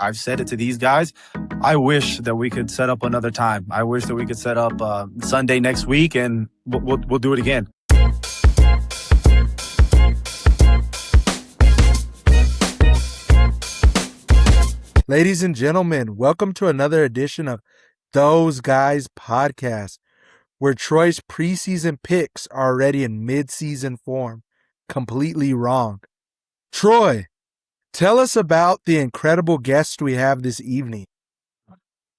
I've said it to these guys. I wish that we could set up another time. I wish that we could set up Sunday next week, and we'll do it again. Ladies and gentlemen, welcome to another edition of Those Guys Podcast, where Troy's preseason picks are already in mid-season form. Completely wrong. Troy, tell us about the incredible guest we have this evening.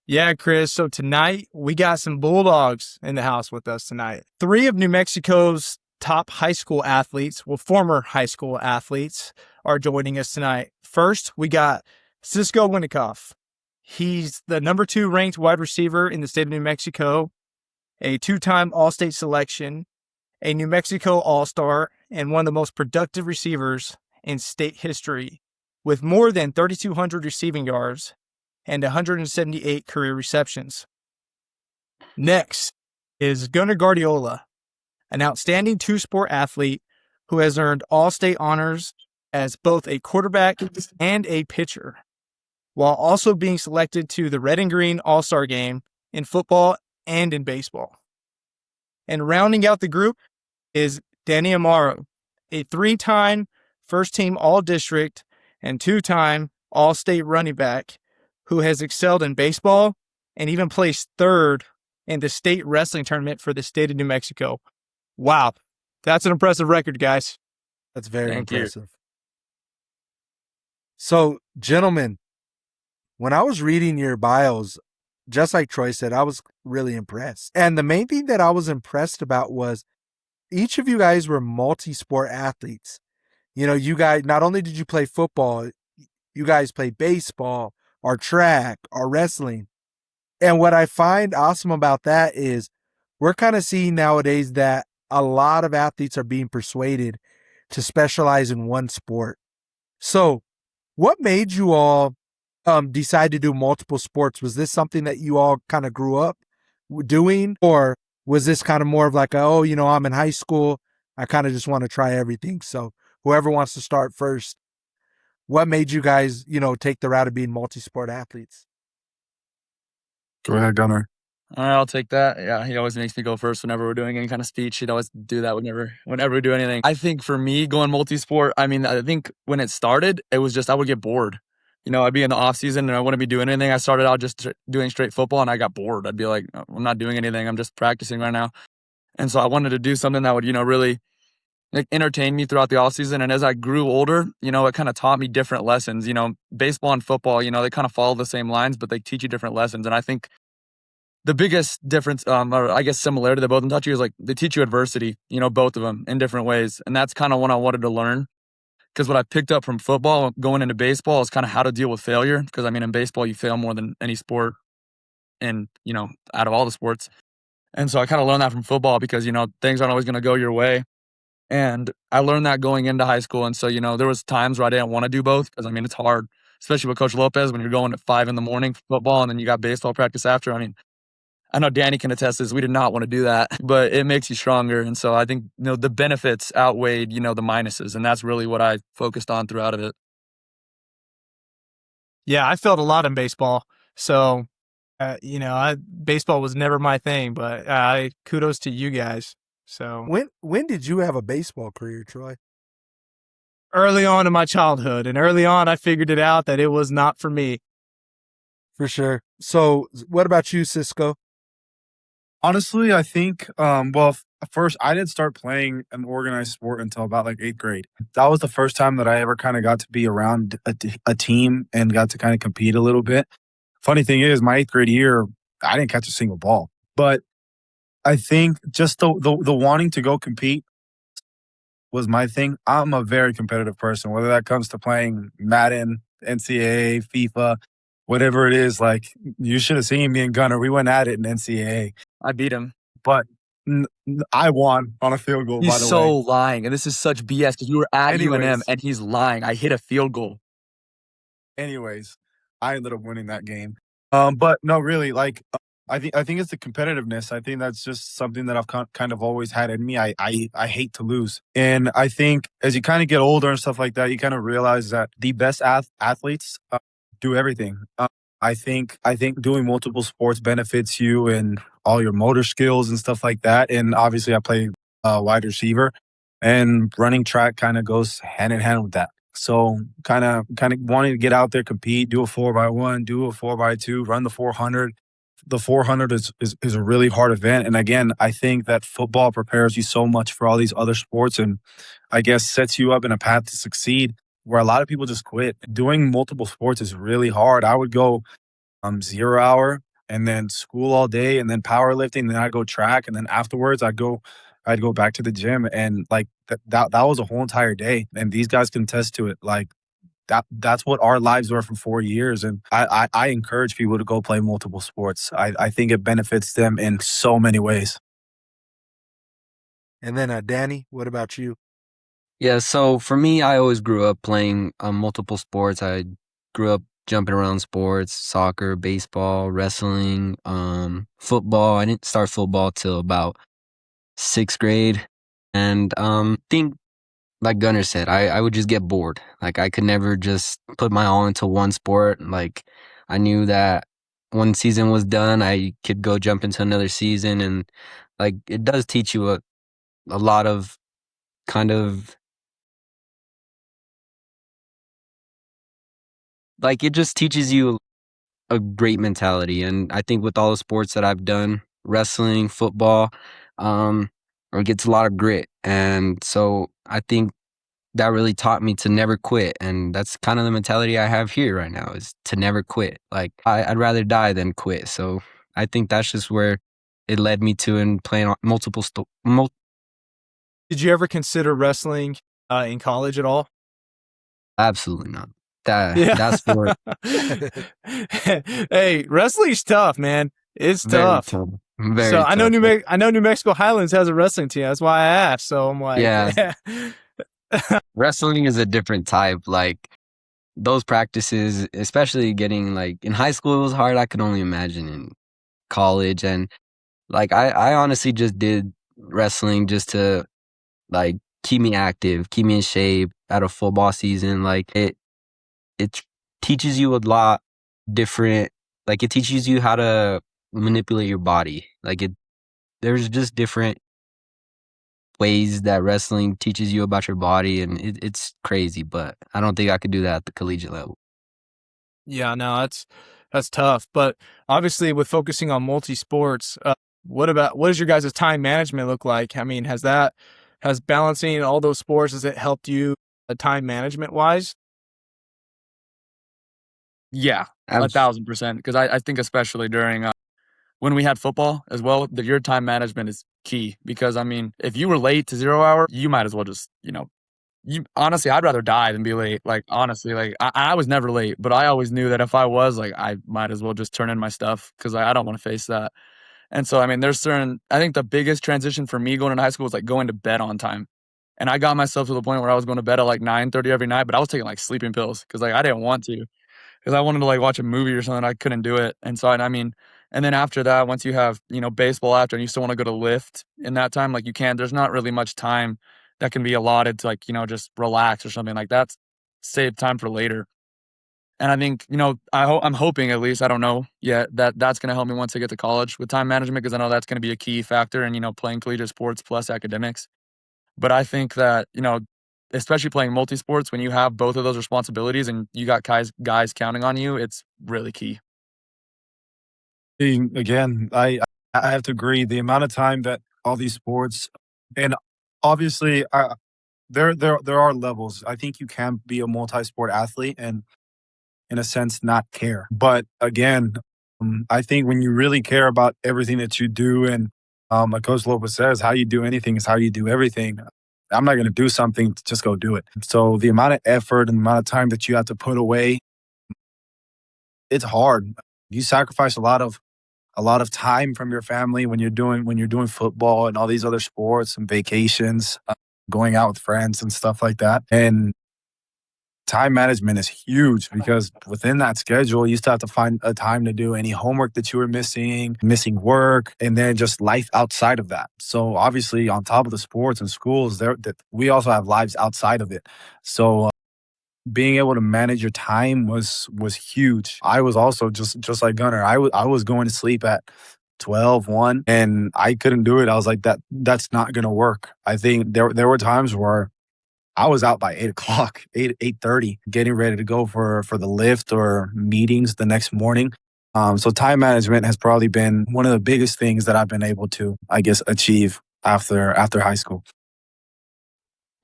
Yeah, Chris. So tonight we got some Bulldawgs in the house with us tonight. 3 of New Mexico's top high school athletes, former high school athletes, are joining us tonight. First, we got Sisco Winnikoff. He's the number 2 ranked wide receiver in the state of New Mexico, a 2-time All-State selection, a New Mexico All-Star, and one of the most productive receivers in state history, with more than 3,200 receiving yards and 178 career receptions. Next is Gunnar Guardiola, an outstanding 2-sport athlete who has earned All-State honors as both a quarterback and a pitcher, while also being selected to the Red and Green All-Star game in football and in baseball. And rounding out the group is Daniel Amaro, a 3-time first-team All-District and 2-time All-State running back who has excelled in baseball and even placed 3rd in the state wrestling tournament for the state of New Mexico. Wow, that's an impressive record, guys. That's very Thank impressive. So, gentlemen, when I was reading your bios, just like Troy said, I was really impressed. And the main thing that I was impressed about was each of you guys were multi-sport athletes. You know, you guys, not only did you play football, you guys played baseball or track or wrestling. And what I find awesome about that is we're kind of seeing nowadays that a lot of athletes are being persuaded to specialize in one sport. So what made you all decide to do multiple sports? Was this something that you all kind of grew up doing, or was this kind of more of like, oh, you know, I'm in high school, I kind of just want to try everything? So whoever wants to start first, what made you guys, you know, take the route of being multi-sport athletes? Go ahead, Gunnar. All right, I'll take that. Yeah, he always makes me go first whenever we're doing any kind of speech. He'd always do that whenever we do anything. I think for me, going multi-sport, I mean, I think when it started, it was just I would get bored. You know, I'd be in the off season and I wouldn't be doing anything. I started out just doing straight football and I got bored. I'd be like, I'm not doing anything. I'm just practicing right now. And so I wanted to do something that would, you know, really like entertain me throughout the off season. And as I grew older, you know, it kind of taught me different lessons. You know, baseball and football, you know, they kind of follow the same lines, but they teach you different lessons. And I think the biggest difference, or I guess similarity to both of them touch you is like they teach you adversity, you know, both of them in different ways. And that's kind of what I wanted to learn. Because what I picked up from football going into baseball is kind of how to deal with failure. Because, I mean, in baseball, you fail more than any sport and, you know, out of all the sports. And so I kind of learned that from football because, you know, things aren't always going to go your way. And I learned that going into high school. And so, you know, there was times where I didn't want to do both because, I mean, it's hard, especially with Coach Lopez when you're going at 5 a.m. for football and then you got baseball practice after. I mean, I know Danny can attest this. We did not want to do that, but it makes you stronger. And so I think, you know, the benefits outweighed, you know, the minuses. And that's really what I focused on throughout of it. Yeah, I felt a lot in baseball. So, you know, baseball was never my thing, but kudos to you guys. So When did you have a baseball career, Troy? Early on in my childhood, and early on I figured it out that it was not for me. For sure. So what about you, Sisco? Honestly, I think, first, I didn't start playing an organized sport until about like 8th grade. That was the first time that I ever kind of got to be around a team and got to kind of compete a little bit. Funny thing is, my 8th grade year, I didn't catch a single ball. But I think just the wanting to go compete was my thing. I'm a very competitive person, whether that comes to playing Madden, NCAA, FIFA, whatever it is. Like, you should have seen me and Gunnar. We went at it in NCAA. I beat him. But I won on a field goal, by the way. He's so lying. And this is such BS because we were at Anyways. UNM and he's lying. I hit a field goal. Anyways, I ended up winning that game. But no, really, like, I think it's the competitiveness. I think that's just something that I've kind of always had in me. I hate to lose. And I think as you kind of get older and stuff like that, you kind of realize that the best athletes do everything. I think doing multiple sports benefits you in all your motor skills and stuff like that. And obviously, I play wide receiver, and running track kind of goes hand in hand with that. So kind of wanting to get out there, compete, do a 4x1, do a 4x2, run the 400. The 400 is a really hard event. And again, I think that football prepares you so much for all these other sports, and I guess sets you up in a path to succeed where a lot of people just quit. Doing multiple sports is really hard. I would go 0 hour and then school all day and then powerlifting, and then I'd go track, and then afterwards I'd go back to the gym, and like that was a whole entire day. And these guys can attest to it. Like that's what our lives were for 4 years. And I encourage people to go play multiple sports. I think it benefits them in so many ways. And then Danny, what about you? Yeah, so for me, I always grew up playing multiple sports. I grew up jumping around sports, soccer, baseball, wrestling, football. I didn't start football till about 6th grade. And think like Gunnar said, I would just get bored. Like I could never just put my all into one sport. Like I knew that one season was done, I could go jump into another season. And like it does teach you a lot of kind of like it just teaches you a great mentality. And I think with all the sports that I've done, wrestling, football, it gets a lot of grit. And so I think that really taught me to never quit. And that's kind of the mentality I have here right now, is to never quit. Like I'd rather die than quit. So I think that's just where it led me to, and playing multiple Did you ever consider wrestling in college at all? absolutely not. Yeah. That sport, Hey, wrestling's tough, man. It's very tough. tough. Very So I know tough. I know New Mexico Highlands has a wrestling team. That's why I asked. So I'm like, Yeah. Wrestling is a different type. Like those practices, especially getting like in high school, it was hard. I could only imagine in college. And like I honestly just did wrestling just to like keep me active, keep me in shape at a football season. Like it teaches you a lot different. Like it teaches you how to manipulate your body. Like there's just different ways that wrestling teaches you about your body, and it's crazy. But I don't think I could do that at the collegiate level. yeah, no, that's tough. But obviously, with focusing on multi sports, what does your guys' time management look like? I mean, has balancing all those sports, has it helped you time management wise? Yeah, Abs- 1,000%. Because I think especially during when we had football as well, that your time management is key. Because I mean, if you were late to 0 hour, you might as well just you honestly, I'd rather die than be late. Like honestly, like I was never late, but I always knew that if I was, like, I might as well just turn in my stuff because I don't want to face that. And so I mean, I think the biggest transition for me going into high school was like going to bed on time. And I got myself to the point where I was going to bed at like 9:30 every night, but I was taking like sleeping pills because like I didn't want to. Because I wanted to like watch a movie or something, I couldn't do it. And so I mean, and then after that, once you have baseball after, and you still want to go to lift in that time, like you can't. There's not really much time that can be allotted to like just relax or something like that. Save time for later. And I think I'm hoping, at least, I don't know yet, that that's going to help me once I get to college with time management, because I know that's going to be a key factor in playing collegiate sports plus academics. But I think that, especially playing multi-sports, when you have both of those responsibilities and you got guys counting on you, it's really key. Again, I have to agree. The amount of time that all these sports, and obviously, there are levels. I think you can be a multi-sport athlete and, in a sense, not care. But again, I think when you really care about everything that you do, and like Coach Lopez says, how you do anything is how you do everything. I'm not going to do something to just go do it. So the amount of effort and the amount of time that you have to put away, it's hard. You sacrifice a lot of time from your family when you're doing football and all these other sports and vacations, going out with friends and stuff like that. And time management is huge, because within that schedule, you still have to find a time to do any homework that you were missing work, and then just life outside of that. So obviously, on top of the sports and schools, that we also have lives outside of it. So being able to manage your time was huge. I was also just like Gunnar. I was going to sleep at 12, 1, and I couldn't do it. I was like, that's not gonna work. I think there were times where I was out by 8 o'clock, 8:30, getting ready to go for the lift or meetings the next morning. So time management has probably been one of the biggest things that I've been able to, I guess, achieve after high school.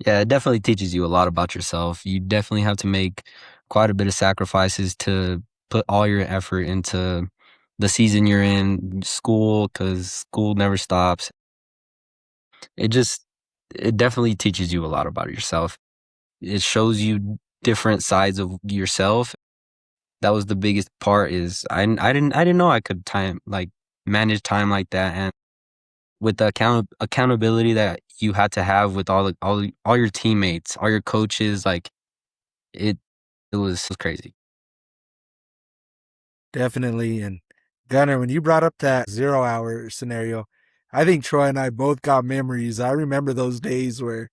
Yeah, it definitely teaches you a lot about yourself. You definitely have to make quite a bit of sacrifices to put all your effort into the season you're in, school, because school never stops. It just, it definitely teaches you a lot about yourself. It shows you different sides of yourself. That was the biggest part is I didn't know I could manage time like that, and with the accountability that you had to have with all your teammates, all your coaches, like it it was crazy. Definitely. And Gunnar, when you brought up that 0 hour scenario, I think Troy and I both got memories. I remember those days where,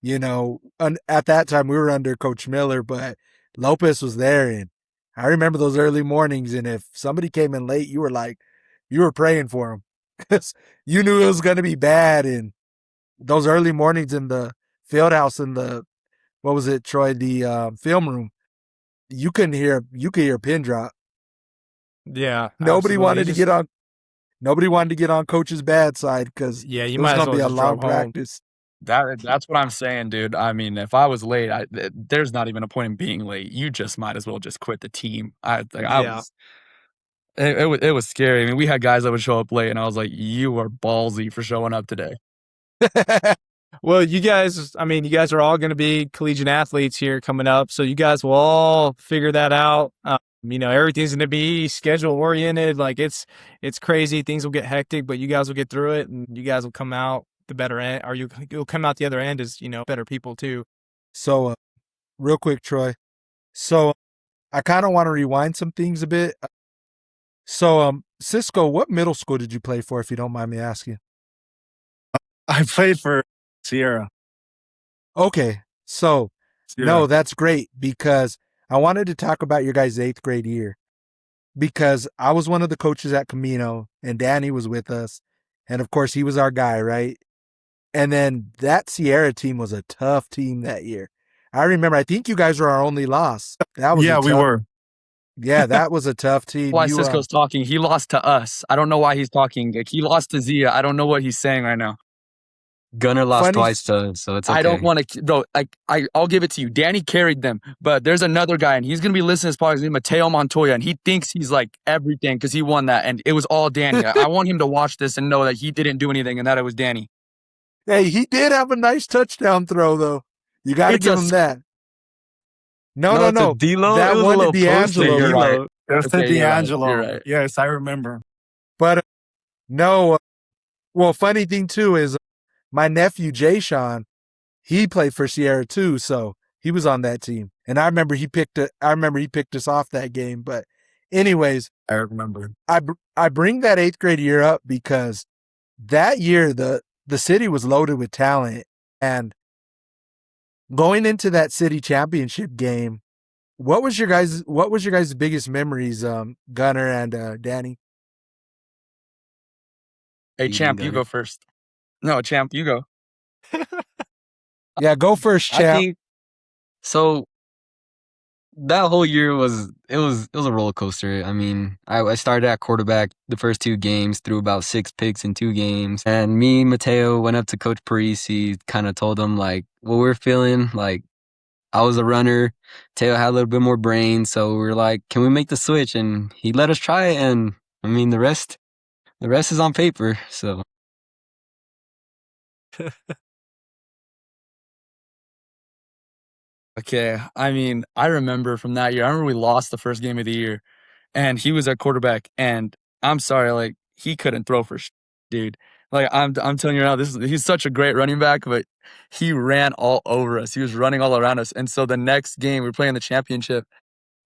at that time we were under Coach Miller, but Lopez was there. And I remember those early mornings. And if somebody came in late, you were praying for them because you knew it was going to be bad. And those early mornings in the field house in what was it, Troy, the film room, you could hear a pin drop. Yeah, Nobody absolutely. wanted to get on. Nobody wanted to get on Coach's bad side because Yeah, you it was might as going to well be a just long drove home. practice. That's what I'm saying, dude. I mean, if I was late, there's not even a point in being late. You just might as well just quit the team. I Yeah. was it was scary. I mean, we had guys that would show up late, and I was like, "You are ballsy for showing up today." Well, you guys are all going to be collegiate athletes here coming up, so you guys will all figure that out. Everything's going to be schedule oriented. Like it's crazy. Things will get hectic, but you guys will get through it, and you guys will come out the better end, or you'll come out the other end as better people too. So, real quick, Troy. So, I kind of want to rewind some things a bit. So, Sisco, what middle school did you play for, if you don't mind me asking? I played for Sierra. Okay, so no, that's great because I wanted to talk about your guys' 8th grade year because I was one of the coaches at Camino and Danny was with us. And of course, he was our guy, right? And then that Sierra team was a tough team that year. I remember, I think you guys were our only loss. That was we were. Yeah, that was a tough team. Why Cisco's talking? He lost to us. I don't know why he's talking. Like he lost to Zia. I don't know what he's saying right now. Gunnar lost twice, so it's okay. I don't want to, bro. I'll give it to you. Danny carried them, but there's another guy, and he's gonna be listening to this podcast. His name Mateo Montoya, and he thinks he's like everything because he won that, and it was all Danny. I want him to watch this and know that he didn't do anything, and that it was Danny. Hey, he did have a nice touchdown throw, though. You got to give him that. No. D-Lo? That one to D'Angelo. You're right. It was to D'Angelo. You're right. Yes, I remember. But no. Well, funny thing too is my nephew Jay Sean, he played for Sierra too, so he was on that team. And I remember he picked us off that game. But anyways, I remember. I bring that 8th grade year up because that year the city was loaded with talent, and going into that city championship game, what was your guys' biggest memories, Gunnar and Danny? Hey, Champ, you go first. No, Champ, you go. Yeah, go first, Champ. I think so. That whole year was a roller coaster. I mean, I started at quarterback the first 2 games, threw about 6 picks in 2 games, and me and Mateo went up to Coach Parisi, kind of told him like what we're feeling. Like I was a runner, Mateo had a little bit more brain, so we were like, "Can we make the switch?" And he let us try it, and I mean the rest is on paper. So. Okay, I mean, I remember from that year. I remember we lost the first game of the year, and he was at quarterback. And I'm sorry, like he couldn't throw for dude. Like I'm telling you now, he's such a great running back, but he ran all over us. He was running all around us. And so the next game, we were playing the championship,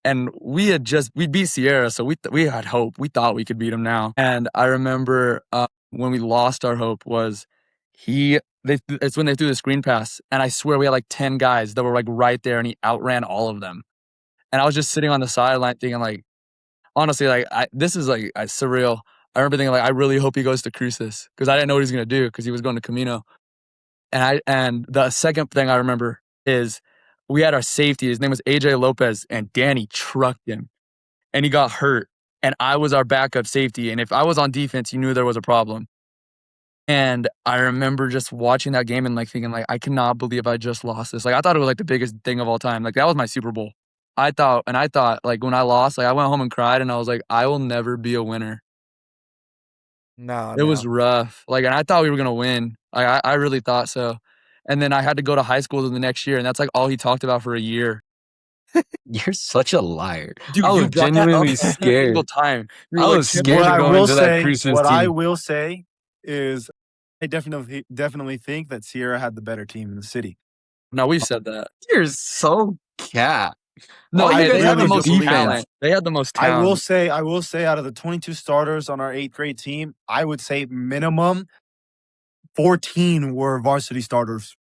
and we beat Sierra, so we had hope. We thought we could beat him now. And I remember when we lost our hope was It's when they threw the screen pass, and I swear we had like 10 guys that were like right there, and he outran all of them. And I was just sitting on the sideline thinking like, honestly, like this is like surreal. I remember thinking like, I really hope he goes to Cruces because I didn't know what he was gonna do because he was going to Camino. And the second thing I remember is we had our safety. His name was AJ Lopez, and Danny trucked him, and he got hurt. And I was our backup safety. And if I was on defense, you knew there was a problem. And I remember just watching that game and like thinking like, I cannot believe I just lost this. Like I thought it was like the biggest thing of all time. Like that was my Super Bowl. I thought like when I lost, like I went home and cried and I was like, I will never be a winner. No, It was rough. Like, and I thought we were gonna win. Like I really thought so. And then I had to go to high school the next year, and that's like all he talked about for a year. You're such a liar. Dude, I you was brought that up genuinely every scared. single time. You I were like, was scared What to I go will into that say, Cruces what I team. will say is, I definitely think that Sierra had the better team in the city. No, we said that. You're so cat. No, All you they guys had had the was most defense. talent. They had the most talent. I will say, out of the 22 starters on our 8th grade team, I would say minimum 14 were varsity starters.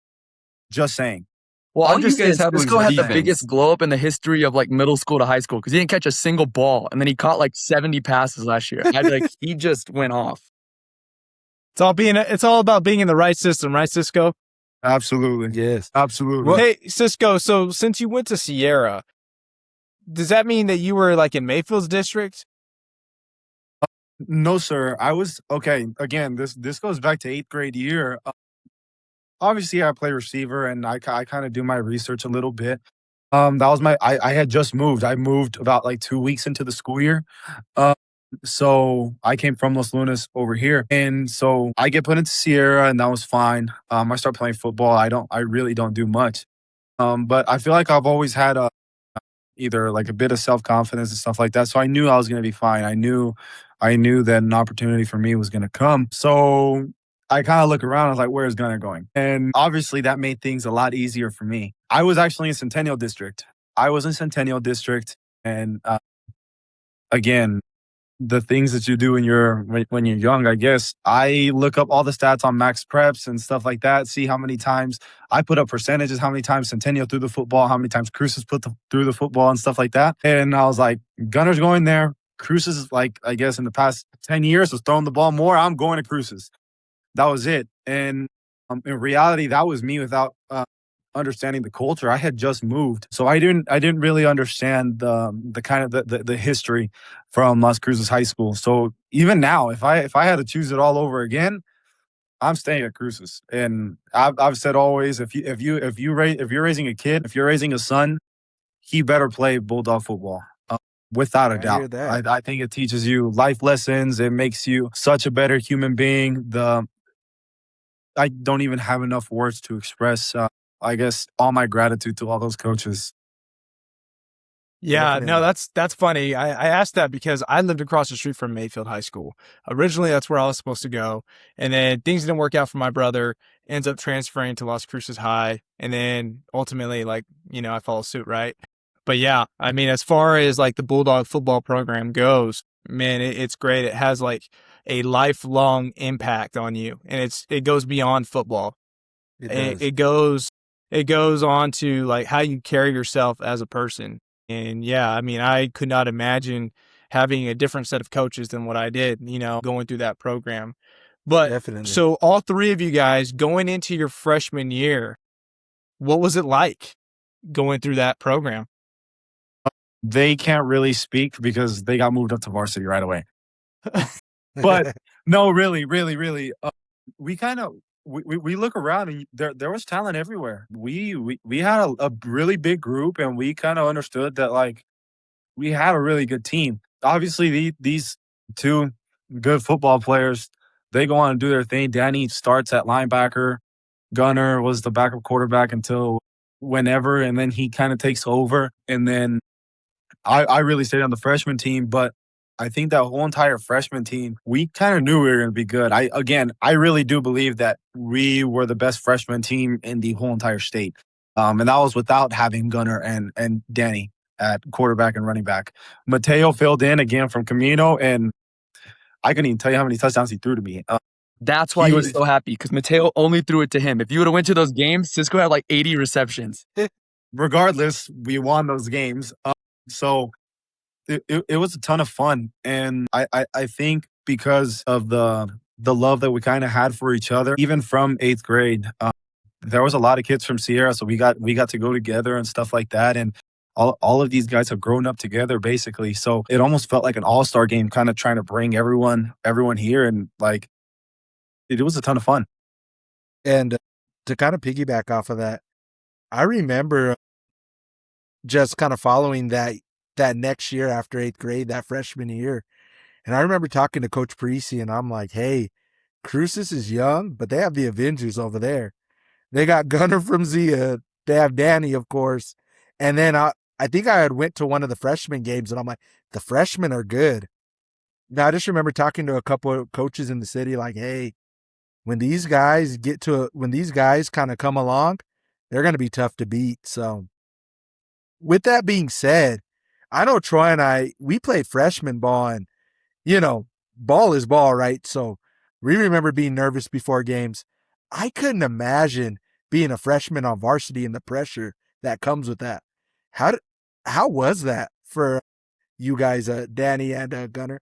Just saying. Well, all I'm you just guys saying, had was Sisco had the defense. biggest glow up in the history of like middle school to high school because he didn't catch a single ball, and then he caught like 70 passes last year. He just went off. It's all about being in the right system, right, Sisco? Absolutely. Yes. Absolutely. Well, hey, Sisco, so since you went to Sierra, does that mean that you were like in Mayfield's district? No, sir. I was okay. Again, this goes back to 8th grade year. Obviously, I play receiver, and I kind of do my research a little bit. That was I had just moved. I moved about like 2 weeks into the school year. So I came from Los Lunas over here, and so I get put into Sierra, and that was fine. I start playing football. I really don't do much. But I feel like I've always had either like a bit of self-confidence and stuff like that. So I knew I was going to be fine. I knew that an opportunity for me was going to come. So I kind of look around. I was like, where's Gunnar going? And obviously that made things a lot easier for me. I was actually in Centennial District. And again, the things that you do when you're young, I guess. I look up all the stats on max preps and stuff like that, see how many times I put up percentages, how many times Centennial threw the football, how many times Cruces threw the football and stuff like that. And I was like, Gunnar's going there. Cruces is like, I guess in the past 10 years was throwing the ball more. I'm going to Cruces. That was it. And in reality, that was me without understanding the culture. I had just moved, so I didn't really understand the kind of the history from Las Cruces High School. So even now, if I had to choose it all over again, I'm staying at Cruces. And I've said always, if you're raising a kid, if you're raising a son, he better play Bulldawg football. Without a doubt. I think it teaches you life lessons. It makes you such a better human being. I don't even have enough words to express, I guess, all my gratitude to all those coaches. Yeah, Definitely. no, that's funny. I asked that because I lived across the street from Mayfield High School. Originally, that's where I was supposed to go. And then things didn't work out for my brother, ends up transferring to Las Cruces High. And then ultimately, I follow suit, right? But yeah, I mean, as far as like the Bulldawg football program goes, man, it's great. It has like a lifelong impact on you, and it goes beyond football. It goes on to like how you carry yourself as a person. And yeah, I mean, I could not imagine having a different set of coaches than what I did, going through that program. But Definitely. So all three of you guys going into your freshman year, what was it like going through that program? They can't really speak because they got moved up to varsity right away. But no, really, we kind of we look around and there was talent everywhere. We had a really big group, and we kind of understood that like we had a really good team. Obviously, these two good football players, they go on and do their thing. Danny starts at linebacker. Gunnar was the backup quarterback until whenever, and then he kind of takes over. And then I really stayed on the freshman team, but I think that whole entire freshman team, we kind of knew we were going to be good. I really do believe that we were the best freshman team in the whole entire state. And that was without having Gunnar and Danny at quarterback and running back. Mateo filled in again from Camino, and I couldn't even tell you how many touchdowns he threw to me. That's why He he was was so happy, because Mateo only threw it to him. If you would have went to those games, Sisco had like 80 receptions. regardless, we won those games. So it was a ton of fun, and I think because of the love that we kind of had for each other, even from eighth grade, there was a lot of kids from Sierra, so we got to go together and stuff like that, and all of these guys have grown up together basically. So it almost felt like an all-star game, kind of trying to bring everyone here, and like it was a ton of fun. And to kind of piggyback off of that, I remember just kind of following that next year after eighth grade, that freshman year. And I remember talking to Coach Parisi, and I'm like, hey, Cruces is young, but they have the Avengers over there. They got Gunnar from Zia. They have Danny, of course. And then I think I had went to one of the freshman games, and I'm like, the freshmen are good. Now, I just remember talking to a couple of coaches in the city, like, hey, when these guys kind of come along, they're going to be tough to beat. So with that being said, I know Troy and we played freshman ball, and, ball is ball, right? So we remember being nervous before games. I couldn't imagine being a freshman on varsity and the pressure that comes with that. How was that for you guys, Danny and Gunnar?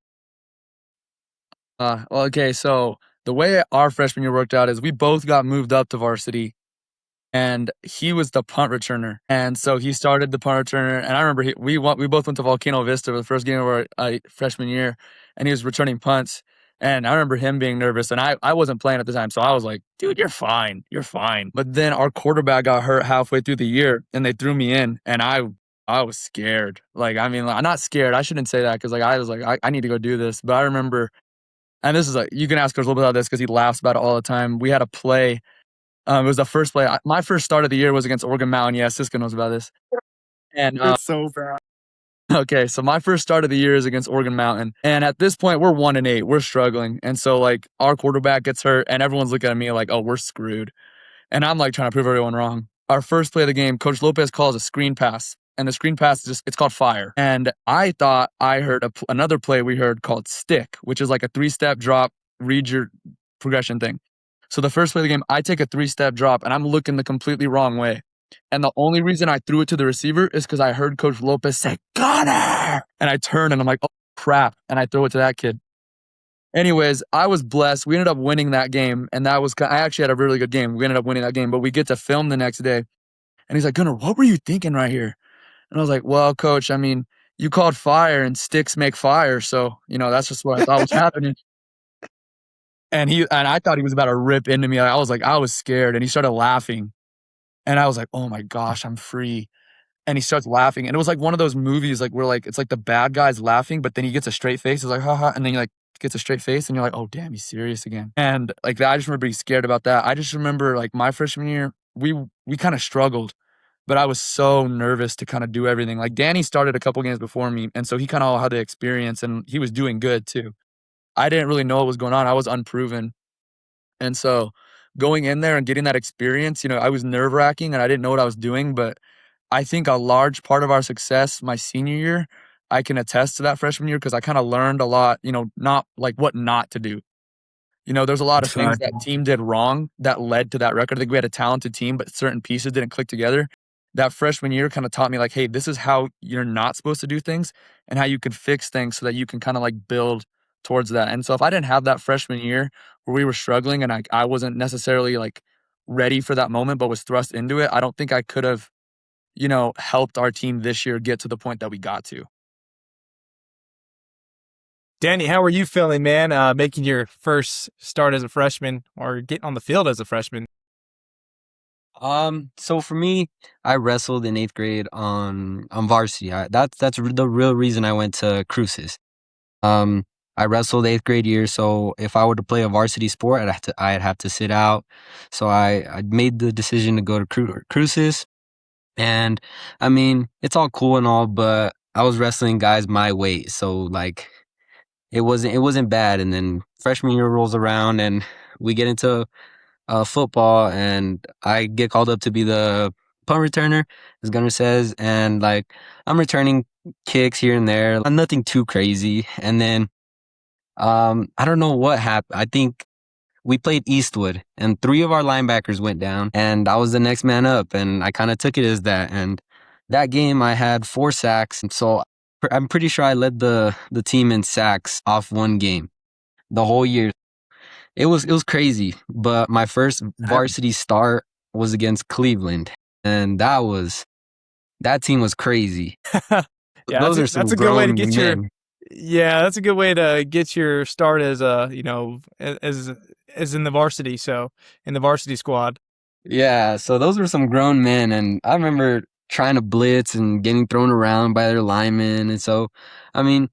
Well, okay, so the way our freshman year worked out is we both got moved up to varsity, and he was the punt returner. And so he started the punt returner. And I remember we both went to Volcano Vista for the first game of our freshman year, and he was returning punts. And I remember him being nervous, and I wasn't playing at the time. So I was like, dude, you're fine. You're fine. But then our quarterback got hurt halfway through the year, and they threw me in, and I was scared. Like, I mean, like, I'm not scared. I shouldn't say that, because like I was like, I need to go do this. But I remember, and this is like, you can ask Coach a little bit about this because he laughs about it all the time. We had a play. It was the first play. My first start of the year was against Oregon Mountain. Yeah, Cisco knows about this. And It's so bad. okay, so my first start of the year is against Oregon Mountain. And at this point, we're 1-8. We're struggling. And so, like, our quarterback gets hurt, and everyone's looking at me like, oh, we're screwed. And I'm like trying to prove everyone wrong. Our first play of the game, Coach Lopez calls a screen pass. And the screen pass it's called fire. And I thought I heard another play we heard called stick, which is like a 3-step drop, read your progression thing. So the first play of the game, I take a 3-step drop, and I'm looking the completely wrong way. And the only reason I threw it to the receiver is because I heard Coach Lopez say, Gunnar! And I turn, and I'm like, oh, crap. And I throw it to that kid. Anyways, I was blessed. We ended up winning that game, and I actually had a really good game. We ended up winning that game, but we get to film the next day. And he's like, Gunnar, what were you thinking right here? And I was like, well, Coach, I mean, you called fire, and sticks make fire. So, that's just what I thought was happening. And I thought he was about to rip into me. I was scared, and he started laughing. And I was like, oh my gosh, I'm free. And he starts laughing. And it was like one of those movies, like, where like, it's like the bad guy's laughing, but then he gets a straight face. He's like, haha. And then he like gets a straight face, and you're like, oh damn, he's serious again. And like that, I just remember being scared about that. I just remember like my freshman year, we kind of struggled, but I was so nervous to kind of do everything. Like Danny started a couple games before me, and so he kind of had the experience, and he was doing good too. I didn't really know what was going on. I was unproven. And so going in there and getting that experience, I was nerve-wracking, and I didn't know what I was doing. But I think a large part of our success my senior year, I can attest to that freshman year, because I kind of learned a lot, not like what not to do. There's a lot of things that team did wrong that led to that record. I think we had a talented team, but certain pieces didn't click together. That freshman year kind of taught me like, hey, this is how you're not supposed to do things, and how you can fix things so that you can kind of like build towards that. And so if I didn't have that freshman year where we were struggling, and I wasn't necessarily like ready for that moment, but was thrust into it, I don't think I could have, helped our team this year get to the point that we got to. Danny, how are you feeling, man, making your first start as a freshman, or getting on the field as a freshman? So for me, I wrestled in eighth grade on varsity. That's the real reason I went to Cruces. I wrestled eighth grade year, so if I were to play a varsity sport, I'd have to sit out. So I made the decision to go to Cruces, and I mean, it's all cool and all, but I was wrestling guys my weight, so like it wasn't bad. And then freshman year rolls around, and we get into football, and I get called up to be the punt returner, as Gunnar says, and like I'm returning kicks here and there, nothing too crazy. And then I don't know what happened. I think we played Eastwood, and 3 of our linebackers went down, and I was the next man up, and I kind of took it as that. And that game, I had 4 sacks, and so I'm pretty sure I led the team in sacks off one game the whole year. It was crazy, but my first varsity start was against Cleveland, and that team was crazy. Yeah, Those are that's some a good way to grown get your men. yeah, that's a good way to get your start as a as in the varsity, so in the varsity squad. Yeah, so those were some grown men, and I remember trying to blitz and getting thrown around by their linemen, and so, I mean,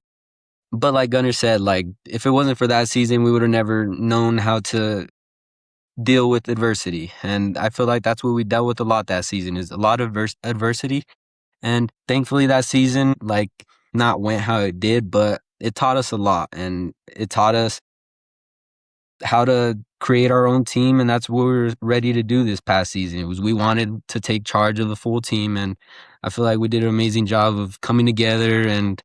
but like Gunnar said, like if it wasn't for that season, we would have never known how to deal with adversity, and I feel like that's what we dealt with a lot that season is a lot of adversity, and thankfully that season like not went how it did, but it taught us a lot, and it taught us how to create our own team, and that's what we were ready to do this past season. It was we wanted to take charge of the full team, and I feel like we did an amazing job of coming together and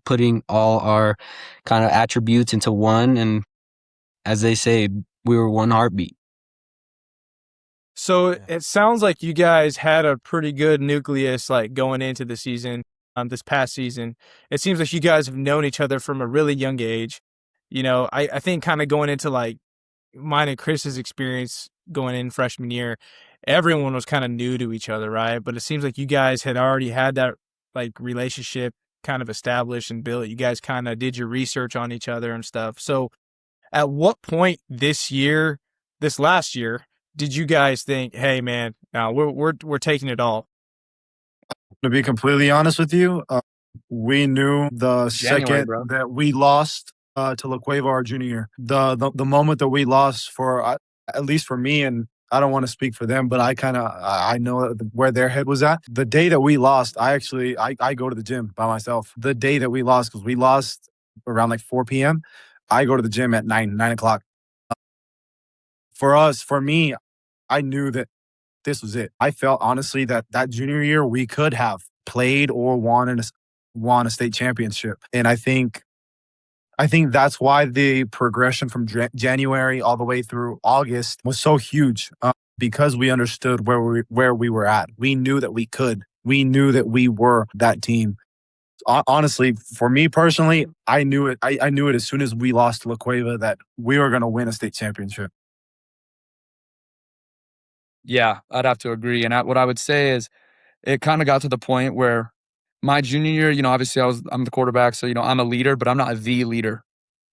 putting all our kind of attributes into one, and as they say, we were one heartbeat. So it sounds like you guys had a pretty good nucleus like going into the season, this past season. It seems like you guys have known each other from a really young age. I think kind of going into like mine and Chris's experience going in freshman year, everyone was kind of new to each other, right? But it seems like you guys had already had that like relationship kind of established and built. You guys kind of did your research on each other and stuff. So at what point this last year, did you guys think, "Hey, man, now we're taking it all"? To be completely honest with you, we knew the January, second bro. that we lost to La Cueva our junior year. The moment that we lost for at least for me, and I don't want to speak for them, but I know where their head was at. The day that we lost, I go to the gym by myself. The day that we lost, because we lost around like 4 p.m. I go to the gym at 9 o'clock. For me, I knew that this was it. I felt honestly that junior year we could have played or won a state championship, and I think that's why the progression from January all the way through August was so huge, because we understood where we were at. We knew that we could. We knew that we were that team. Honestly, for me personally, I knew it. I knew it as soon as we lost to La Cueva that we were going to win a state championship. Yeah, I'd have to agree. And what I would say is it kind of got to the point where my junior year, obviously I'm the quarterback, so I'm a leader, but I'm not the leader.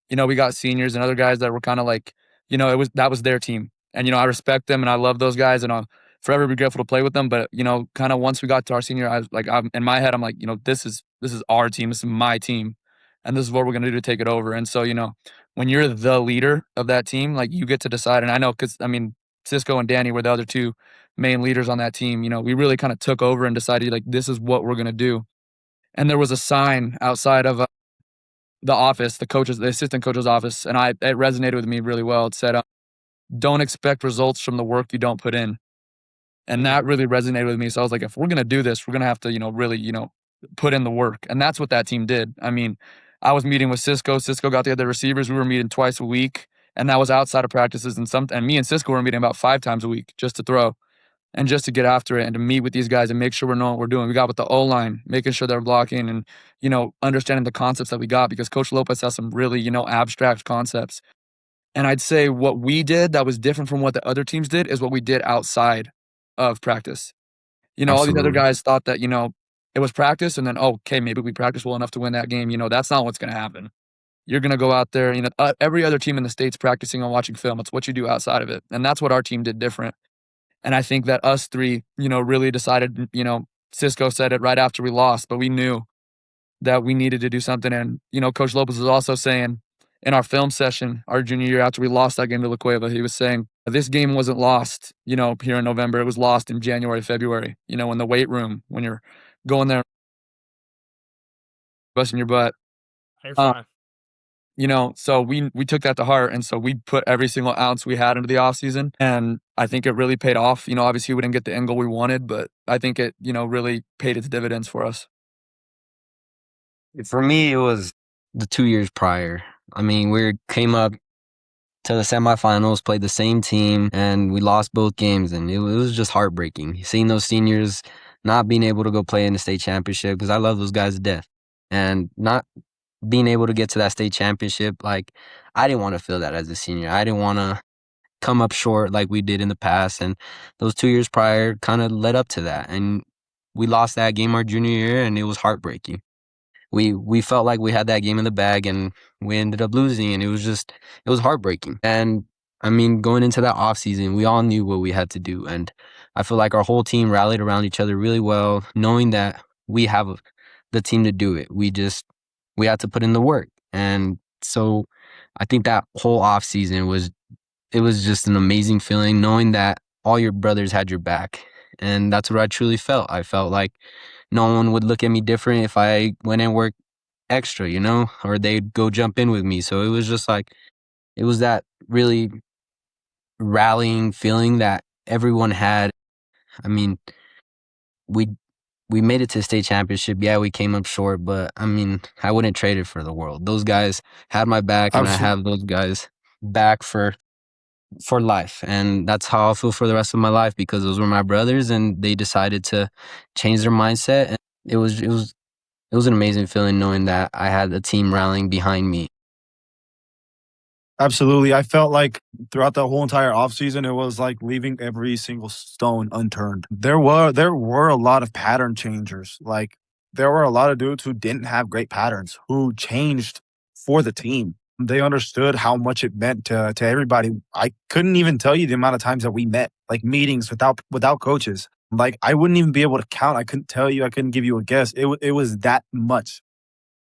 We got seniors and other guys that were kind of like, that was their team. And, I respect them and I love those guys and I'll forever be grateful to play with them. But, kind of once we got to our senior, I was like, I'm in my head, I'm like, this is our team. This is my team. And this is what we're going to do to take it over. And so, when you're the leader of that team, like you get to decide. And I know, cause I mean, Sisco and Danny were the other 2 main leaders on that team. We really kind of took over and decided like, this is what we're going to do. And there was a sign outside of the office, the assistant coach's office, and it resonated with me really well. It said, "Don't expect results from the work you don't put in," and that really resonated with me. So I was like, if we're gonna do this, we're gonna have to, really, put in the work, and that's what that team did. I mean, I was meeting with Cisco. Cisco got the other receivers. We were meeting twice a week, and that was outside of practices. And me and Cisco were meeting about 5 times a week just to throw. And just to get after it and to meet with these guys and make sure we're knowing what we're doing. We got with the O-line, making sure they're blocking and, understanding the concepts that we got because Coach Lopez has some really, abstract concepts. And I'd say what we did that was different from what the other teams did is what we did outside of practice. All these other Absolutely. guys thought that, it was practice and then, okay, maybe we practice well enough to win that game. That's not what's going to happen. You're going to go out there, every other team in the state's practicing on watching film. It's what you do outside of it. And that's what our team did different. And I think that us 3, really decided, Cisco said it right after we lost, but we knew that we needed to do something. And, Coach Lopez was also saying in our film session, our junior year after we lost that game to La Cueva, he was saying, this game wasn't lost, here in November. It was lost in January, February, in the weight room when you're going there, busting your butt. You're fine. So we took that to heart. And so we put every single ounce we had into the offseason. And I think it really paid off. Obviously we didn't get the end goal we wanted, but I think it, really paid its dividends for us. For me, it was the 2 years prior. I mean, we came up to the semifinals, played the same team, and we lost both games. And it was just heartbreaking seeing those seniors not being able to go play in the state championship, because I love those guys to death. And not being able to get to that state championship, like, I didn't want to feel that as a senior. I didn't want to come up short like we did in the past. And those 2 years prior kind of led up to that. And we lost that game our junior year, and it was heartbreaking. We felt like we had that game in the bag, and we ended up losing, and it was heartbreaking. And I mean, going into that off season, we all knew what we had to do, and I feel like our whole team rallied around each other really well, knowing that we have the team to do it. We had to put in the work. And so I think that whole off season was just an amazing feeling, knowing that all your brothers had your back. And that's what I truly felt. I felt like no one would look at me different if I went and worked extra, or they'd go jump in with me. So it was just like, it was that really rallying feeling that everyone had. I mean, we we made it to the state championship. Yeah, we came up short, but I mean, I wouldn't trade it for the world. Those guys had my back, and I have those guys back for life. And that's how I'll feel for the rest of my life, because those were my brothers, and they decided to change their mindset. And it was an amazing feeling knowing that I had a team rallying behind me. Absolutely. I felt like throughout the whole entire offseason, it was like leaving every single stone unturned. There were a lot of pattern changers. Like, there were a lot of dudes who didn't have great patterns, who changed for the team. They understood how much it meant to everybody. I couldn't even tell you the amount of times that we met, like meetings without coaches. Like, I wouldn't even be able to count. I couldn't tell you. I couldn't give you a guess. It was that much.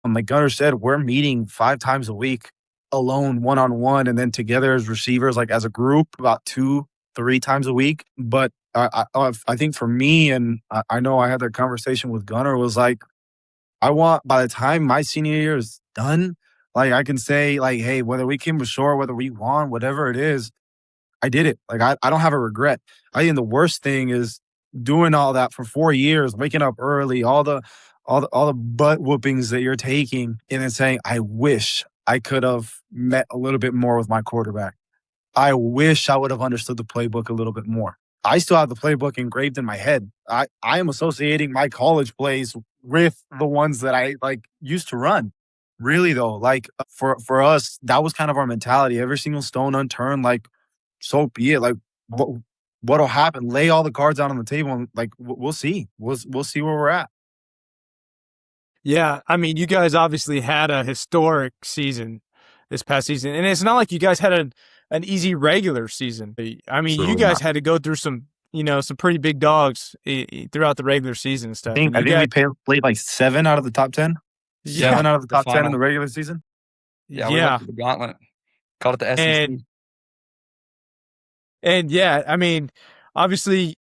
Like Gunnar said, we're meeting 5 times a week, alone, one-on-one, and then together as receivers, like as a group, about 2-3 times a week. But I think for me, and I know I had that conversation with Gunnar, was like, I want, by the time my senior year is done, like, I can say, like, hey, whether we came ashore, whether we won, whatever it is, I did it. Like, I don't have a regret. I think the worst thing is doing all that for 4 years, waking up early, all the butt whoopings that you're taking, and then saying, I wish I could have met a little bit more with my quarterback. I wish I would have understood the playbook a little bit more. I still have the playbook engraved in my head. I am associating my college plays with the ones that I like used to run. Really though, like, for us, that was kind of our mentality. Every single stone unturned, like, so be it. Like, what'll happen? Lay all the cards out on the table, and like, we'll see. We'll see where we're at. Yeah, I mean, you guys obviously had a historic season this past season, and it's not like you guys had an easy regular season. I mean, you guys had to go through some pretty big dogs throughout the regular season and stuff. I think we played like 7 out of the top 10. Yeah. 7 out of the top 10 in final. the regular season. Yeah, we went through the gauntlet. Called it the SEC. And yeah, I mean, obviously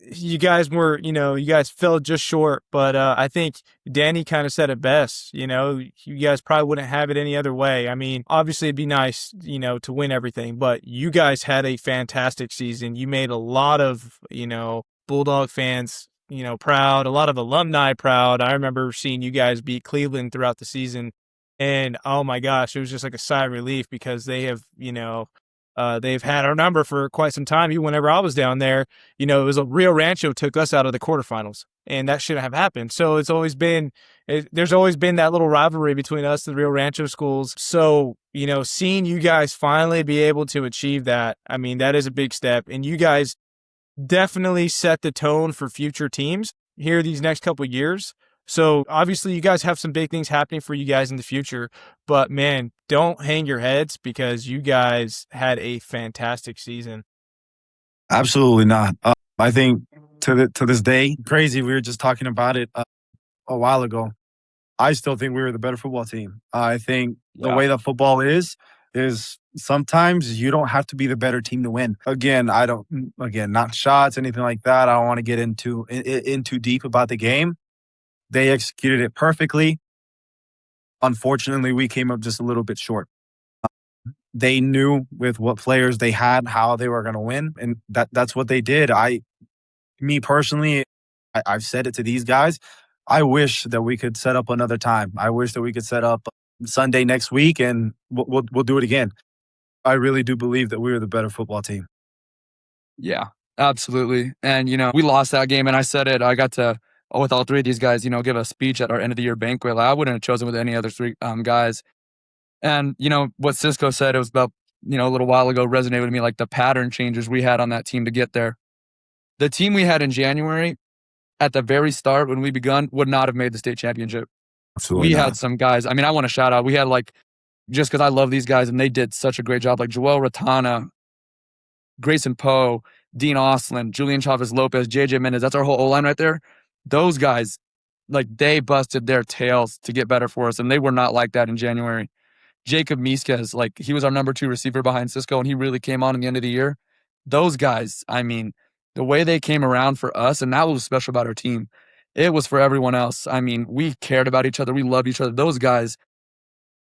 you guys were, you guys fell just short, but I think Danny kind of said it best. You guys probably wouldn't have it any other way. I mean, obviously it'd be nice, to win everything, but you guys had a fantastic season. You made a lot of, Bulldog fans, proud, a lot of alumni proud. I remember seeing you guys beat Cleveland throughout the season, and oh my gosh, it was just like a sigh of relief, because they have, they've had our number for quite some time. Even whenever I was down there, it was a Rio Rancho took us out of the quarterfinals, and that shouldn't have happened. So there's always been that little rivalry between us and the Rio Rancho schools. So, seeing you guys finally be able to achieve that, I mean, that is a big step. And you guys definitely set the tone for future teams here these next couple of years. So obviously you guys have some big things happening for you guys in the future, but man, don't hang your heads, because you guys had a fantastic season. Absolutely not. I think to this day, crazy. We were just talking about it a while ago. I still think we were the better football team. I think the way that football is sometimes you don't have to be the better team to win. Again, not shots, anything like that. I don't want to get into too deep about the game. They executed it perfectly. Unfortunately, we came up just a little bit short. They knew with what players they had how they were going to win, and that's what they did. Me personally, I've said it to these guys. I wish that we could set up another time. I wish that we could set up Sunday next week, and we'll do it again. I really do believe that we were the better football team. Yeah, absolutely. And, we lost that game, and I said it. I got to, with all three of these guys, give a speech at our end of the year banquet. Like, I wouldn't have chosen with any other three guys. And, what Cisco said, it was about, a little while ago, resonated with me, like the pattern changes we had on that team to get there. The team we had in January, at the very start when we begun, would not have made the state championship. Absolutely We not. had some guys. I mean, I want to shout out. We had, just because I love these guys and they did such a great job, like Joel Ratana, Grayson Poe, Dean Oslin, Julian Chavez Lopez, JJ Mendez. That's our whole O-line right there. Those guys, they busted their tails to get better for us, and they were not like that in January. Jacob Misquez, he was our number 2 receiver behind Cisco, and he really came on in the end of the year. Those guys, I mean, the way they came around for us, and that was special about our team. It was for everyone else. I mean, we cared about each other. We loved each other. Those guys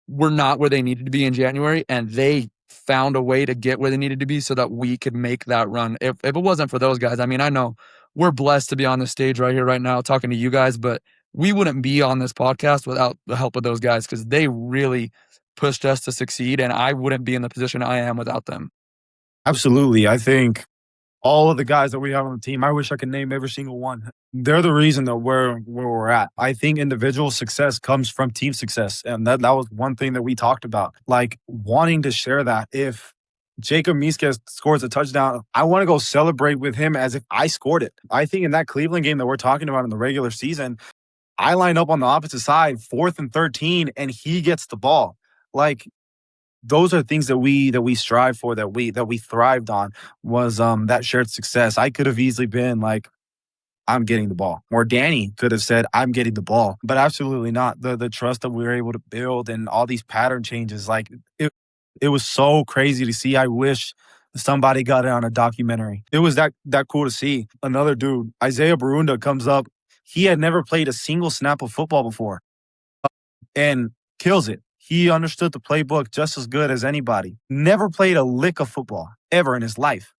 were not where they needed to be in January, and they found a way to get where they needed to be so that we could make that run. If it wasn't for those guys, I mean, I know we're blessed to be on this stage right here, right now, talking to you guys, but we wouldn't be on this podcast without the help of those guys because they really pushed us to succeed, and I wouldn't be in the position I am without them. Absolutely. I think all of the guys that we have on the team, I wish I could name every single one. They're the reason that where we're at. I think individual success comes from team success. And that was one thing that we talked about, like wanting to share that. If Jacob Misquez scores a touchdown, I want to go celebrate with him as if I scored it. I think in that Cleveland game that we're talking about in the regular season, I line up on the opposite side, 4th and 13, and he gets the ball. Like, those are things that we strive for, that we thrived on, was that shared success. I could have easily been like, I'm getting the ball, or Danny could have said, I'm getting the ball, but absolutely not. The trust that we were able to build and all these pattern changes, like it was so crazy to see. I wish somebody got it on a documentary. It was that cool to see. Another dude, Isaiah Barunda, comes up. He had never played a single snap of football before and kills it. He understood the playbook just as good as anybody. Never played a lick of football ever in his life.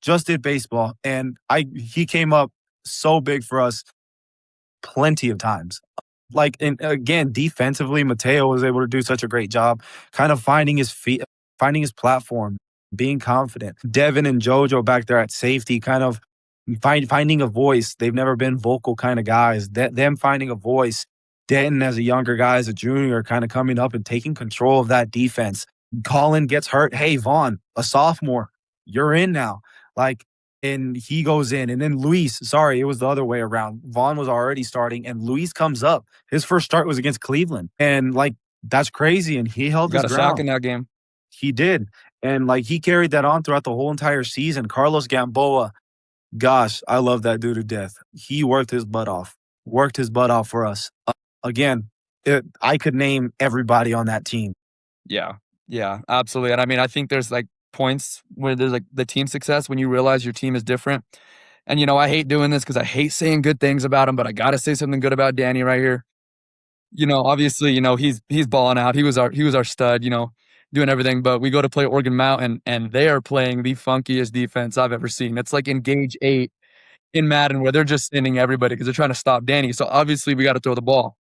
Just did baseball. And he came up so big for us plenty of times. And again, defensively, Mateo was able to do such a great job kind of finding his feet, finding his platform, being confident. Devin and JoJo back there at safety, kind of finding a voice. They've never been vocal kind of guys. Them finding a voice. Denton, as a younger guy, as a junior, kind of coming up and taking control of that defense. Colin gets hurt. Hey, Vaughn, a sophomore, you're in now. And he goes in. And then Luis, sorry, it was the other way around. Vaughn was already starting, and Luis comes up. His first start was against Cleveland. And, that's crazy. And he held his Got a ground. sack in that game. He did. And, he carried that on throughout the whole entire season. Carlos Gamboa, gosh, I love that dude to death. He worked his butt off for us. Again, I could name everybody on that team. Yeah, absolutely. And I mean, I think there's points where there's the team success when you realize your team is different. And, I hate doing this because I hate saying good things about him, but I got to say something good about Danny right here. Obviously, he's balling out. He was our stud, doing everything. But we go to play Oregon Mountain, and they are playing the funkiest defense I've ever seen. It's like Engage 8 in Madden, where they're just sending everybody because they're trying to stop Danny. So obviously we got to throw the ball.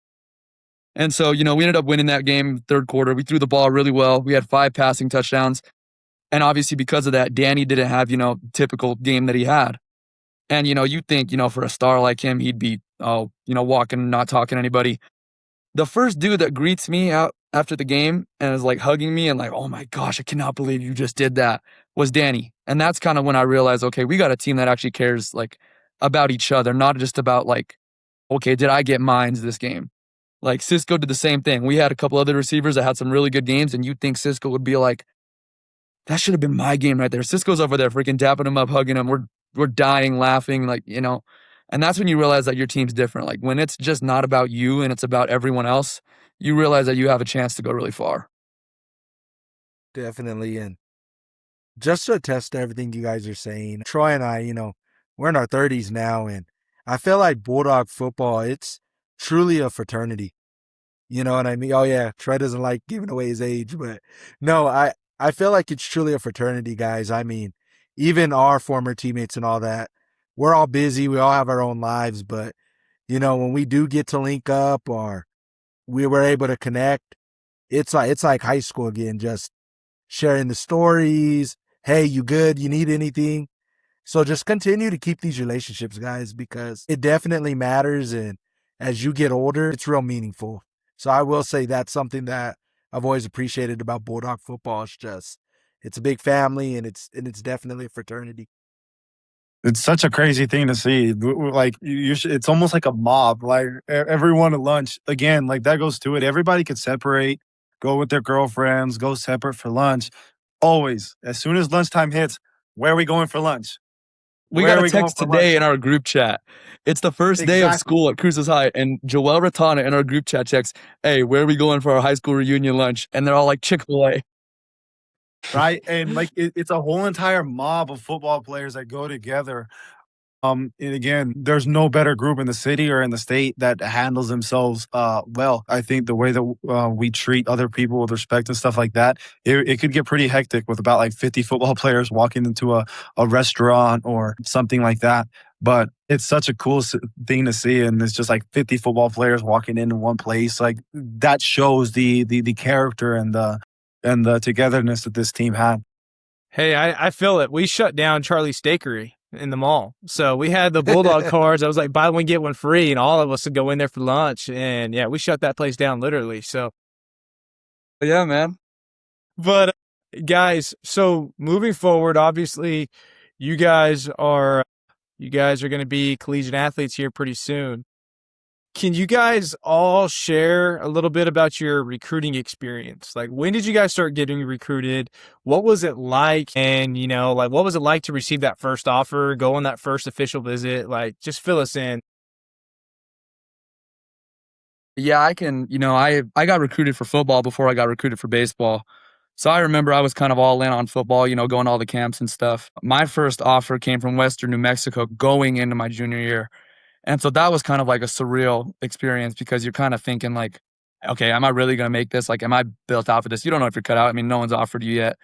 And so, we ended up winning that game third quarter. We threw the ball really well. We had 5 passing touchdowns. And obviously because of that, Danny didn't have, typical game that he had. And, you think, for a star like him, he'd be, walking, not talking to anybody. The first dude that greets me out after the game and is hugging me and oh my gosh, I cannot believe you just did that, was Danny. And that's kind of when I realized, okay, we got a team that actually cares about each other, not just about okay, did I get mines this game? Cisco did the same thing. We had a couple other receivers that had some really good games, and you'd think Cisco would be that should have been my game right there. Cisco's over there freaking dapping him up, hugging him. We're dying, laughing, and that's when you realize that your team's different. When it's just not about you and it's about everyone else, you realize that you have a chance to go really far. Definitely. And just to attest to everything you guys are saying, Troy and I, we're in our 30s now, and I feel like Bulldawg football, it's truly a fraternity. You know what I mean? Oh yeah, Troy doesn't like giving away his age, but no, I feel like it's truly a fraternity, guys. I mean, even our former teammates and all that, we're all busy. We all have our own lives, but when we do get to link up or we were able to connect, it's like high school again. Just sharing the stories. Hey, you good? You need anything? So just continue to keep these relationships, guys, because it definitely matters. And as you get older, it's real meaningful. So I will say that's something that I've always appreciated about Bulldog football. It's a big family, and it's definitely a fraternity. It's such a crazy thing to see. Like it's almost like a mob. Like everyone at lunch again. Like that goes to it. Everybody could separate, go with their girlfriends, go separate for lunch. Always, as soon as lunchtime hits, where are we going for lunch? We Where got are a we going text for today lunch? in our group chat. It's the first day of Exactly. school at Cruces High, and Joel Ratana in our group chat checks, "Hey, where are we going for our high school reunion lunch?" And they're all like, "Chick-fil-A." Right, and like it's a whole entire mob of football players that go together. And again, there's no better group in the city or in the state that handles themselves well. I think the way that we treat other people with respect and stuff like that, it could get pretty hectic with about like 50 football players walking into a restaurant or something like that. But it's such a cool thing to see, and it's just like 50 football players walking into one place. Like that shows the character and the togetherness that this team had. Hey, I feel it. We shut down Charlie's Steakery in the mall. So we had the Bulldog cards. I was like, buy one, get one free. And all of us would go in there for lunch. And yeah, we shut that place down literally. So, Yeah, man. but guys, so moving forward, obviously, you guys are going to be collegiate athletes here pretty soon. Can you guys all share a little bit about your recruiting experience? Like, when did you guys start getting recruited? What was it like? And, like, what was it like to receive that first offer, go on that first official visit? Like, just fill us in. Yeah, I can. I got recruited for football before I got recruited for baseball. So I remember I was kind of all in on football, going to all the camps and stuff. My first offer came from Western New Mexico going into my junior year. And so that was kind of like a surreal experience because you're kind of thinking like, okay, am I really going to make this? Like, am I built out for this? You don't know if you're cut out. I mean, no one's offered you yet.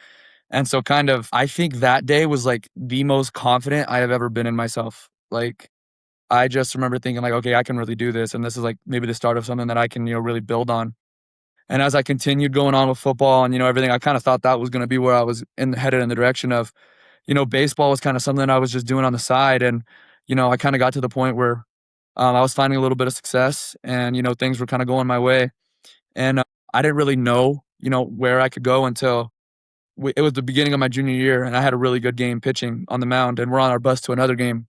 And so kind of, I think that day was like the most confident I have ever been in myself. Like, I just remember thinking like, okay, I can really do this. And this is like maybe the start of something that I can, really build on. And as I continued going on with football and, everything, I kind of thought that was going to be where I was headed in the direction of, baseball was kind of something I was just doing on the side. And, I kind of got to the point where I was finding a little bit of success and, things were kind of going my way. And I didn't really know, where I could go until it was the beginning of my junior year. And I had a really good game pitching on the mound. And we're on our bus to another game.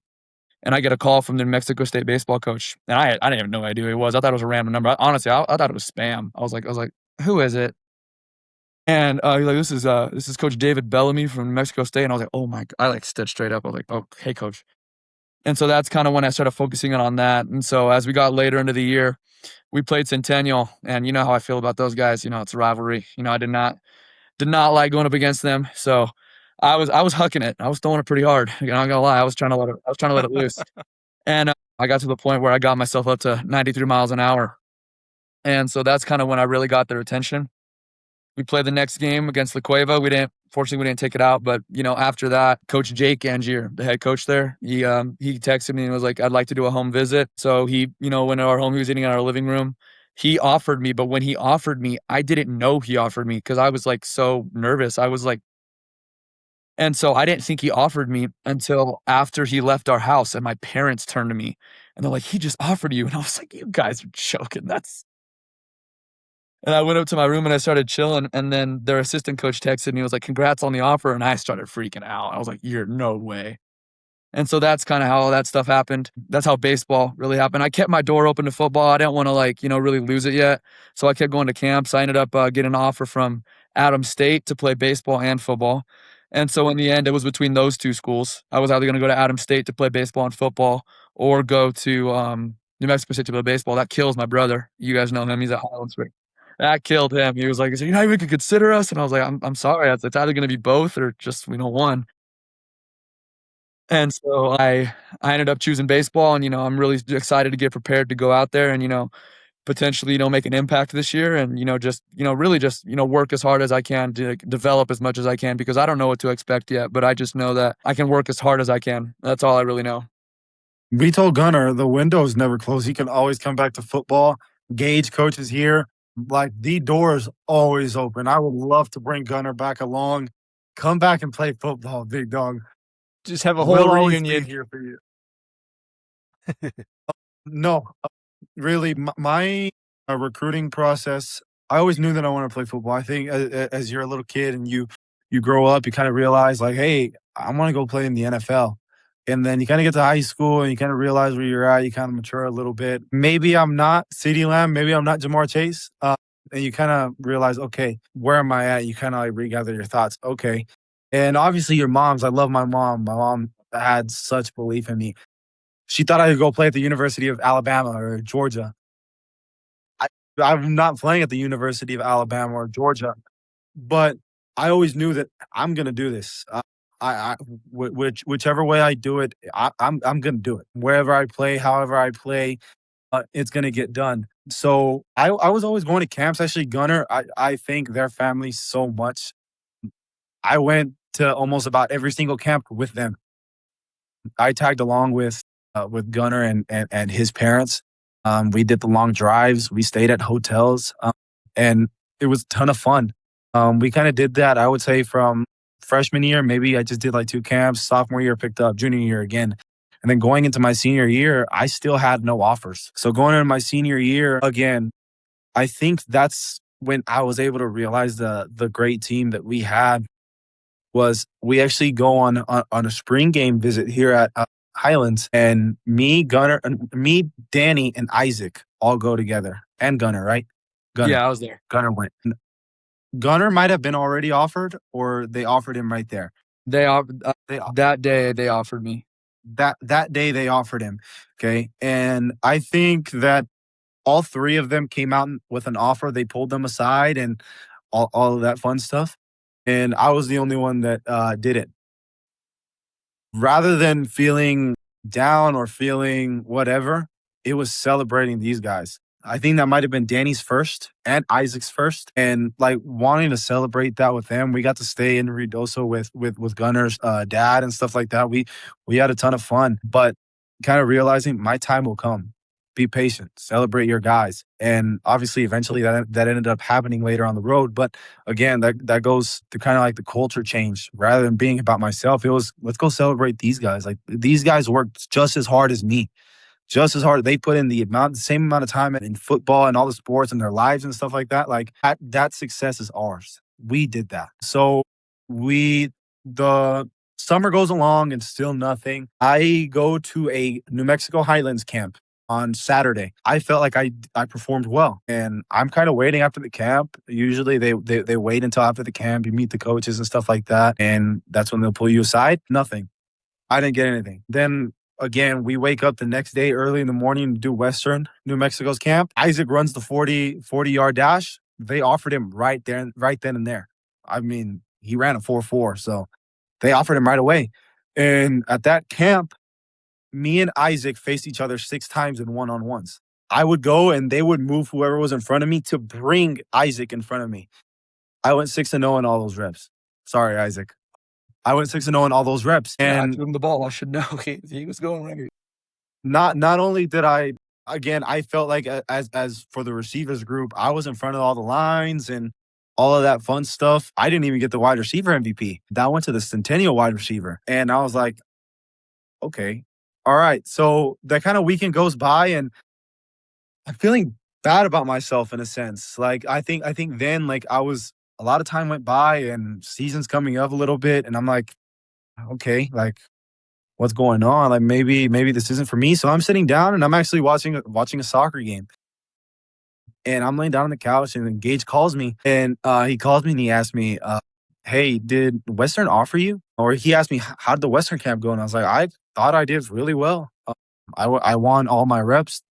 And I get a call from the New Mexico State baseball coach. And I didn't even know who he was. I thought it was a random number. Honestly, I thought it was spam. I was like, who is it? And he's like, this is Coach David Bellamy from New Mexico State. And I was like, oh my God. I like stood straight up. I was like, oh, hey, coach. And so that's kind of when I started focusing on that. And so as we got later into the year, we played Centennial. And you know how I feel about those guys. It's a rivalry. I did not like going up against them. So I was hucking it. I was throwing it pretty hard. I'm not gonna lie. I was trying to let it loose. And I got to the point where I got myself up to 93 miles an hour. And so that's kind of when I really got their attention. We played the next game against La Cueva. Fortunately, we didn't take it out. But, after that, Coach Jake Angier, the head coach there, he texted me and was like, I'd like to do a home visit. So he, went to our home. He was eating in our living room. He offered me, but when he offered me, I didn't know he offered me because I was like so nervous. I was like, and so I didn't think he offered me until after he left our house and my parents turned to me and they're like, he just offered you. And I was like, you guys are joking. And I went up to my room and I started chilling. And then their assistant coach texted me, was like, congrats on the offer. And I started freaking out. I was like, you're no way. And so that's kind of how all that stuff happened. That's how baseball really happened. I kept my door open to football. I didn't want to really lose it yet. So I kept going to camps. I ended up getting an offer from Adams State to play baseball and football. And so in the end, it was between those two schools. I was either going to go to Adams State to play baseball and football or go to New Mexico State to play baseball. That kills my brother. You guys know him. He's at Highlands. That killed him. He was like, you're not even going to consider us? And I was like, I'm sorry. It's either going to be both or just one. And so I ended up choosing baseball, and I'm really excited to get prepared to go out there and potentially make an impact this year, and just really just work as hard as I can to develop as much as I can, because I don't know what to expect yet, but I just know that I can work as hard as I can. That's all I really know. We told Gunnar the window is never closed. He can always come back to football. Gage coaches here. Like the door is always open. I would love to bring Gunnar back along. Come back and play football, big dog. Just have a whole We'll always be reunion. here for you. No, really, my recruiting process, I always knew that I wanted to play football. I think as you're a little kid and you grow up, you kind of realize like, hey, I want to go play in the NFL. And then you kind of get to high school and you kind of realize where you're at. You kind of mature a little bit. Maybe I'm not CeeDee Lamb. Maybe I'm not Jamar Chase. And you kind of realize, okay, where am I at? You kind of like regather your thoughts. Okay. And obviously your moms, I love my mom. My mom had such belief in me. She thought I could go play at the University of Alabama or Georgia. I, I'm not playing at the University of Alabama or Georgia, but I always knew that I'm gonna do this. Whichever way I do it, I'm gonna do it. Wherever I play, however I play, it's gonna get done. So I was always going to camps. Actually, Gunnar, I thank their family so much. I went to almost about every single camp with them. I tagged along with Gunnar and his parents. We did the long drives. We stayed at hotels, and it was a ton of fun. We kind of did that, I would say, from freshman year. Maybe I just did like 2 camps. Sophomore year, picked up. Junior year again. And then going into my senior year, I still had no offers. So going into my senior year, again, I think that's when I was able to realize the great team that we had was we actually go on a spring game visit here at Highlands, and me, Gunnar, me, Danny, and Isaac all go together, and Gunnar, right? Gunnar, Yeah, I was there. Gunnar went. Gunnar might have been already offered, or they offered him right there. They They that day they offered me. that day they offered him. Okay, and I think that all 3 of them came out with an offer. They pulled them aside and all of that fun stuff, and I was the only one that did it. Rather than feeling down or feeling whatever, it was celebrating these guys. I think that might have been Danny's first and Isaac's first, and like wanting to celebrate that with them. We got to stay in Ruidoso with Gunnar's dad and stuff like that. We had a ton of fun, but kind of realizing my time will come. Be patient, celebrate your guys, and obviously, eventually, that ended up happening later on the road. But again, that goes to kind of like the culture change. Rather than being about myself, it was let's go celebrate these guys. Like these guys worked just as hard as me, just as hard. They put in the same amount of time in football and all the sports and their lives and stuff like that. Like that success is ours. We did that. So the summer goes along and still nothing. I go to a New Mexico Highlands camp on Saturday. I felt like I performed well, and I'm kind of waiting after the camp. Usually they wait until after the camp. You meet the coaches and stuff like that, and that's when they'll pull you aside. Nothing. I didn't get anything. Then again, we wake up the next day early in the morning to do Western New Mexico's camp. Isaac runs the 40-yard dash. They offered him right then and there. I mean, he ran a 4.4, so they offered him right away. And at that camp, me and Isaac faced each other 6 times in one-on-ones. I would go and they would move whoever was in front of me to bring Isaac in front of me. I went 6-0 in all those reps. Sorry, Isaac. I went 6-0 in all those reps. Yeah, I And threw him the ball. I should know. He was going right. not only did I felt like as for the receivers group, I was in front of all the lines and all of that fun stuff. I didn't even get the wide receiver MVP. That went to the Centennial wide receiver. And I was like, okay, all right. So that kind of weekend goes by and I'm feeling bad about myself in a sense. Like I think then like I was a lot of time went by and season's coming up a little bit and I'm like, okay, like what's going on? Like maybe this isn't for me. So I'm sitting down and I'm actually watching a soccer game. And I'm laying down on the couch and then Gage calls me and he calls me and he asked me, hey, did Western offer you? Or he asked me, how did the Western camp go? And I was like, I thought I did really well. I won all my reps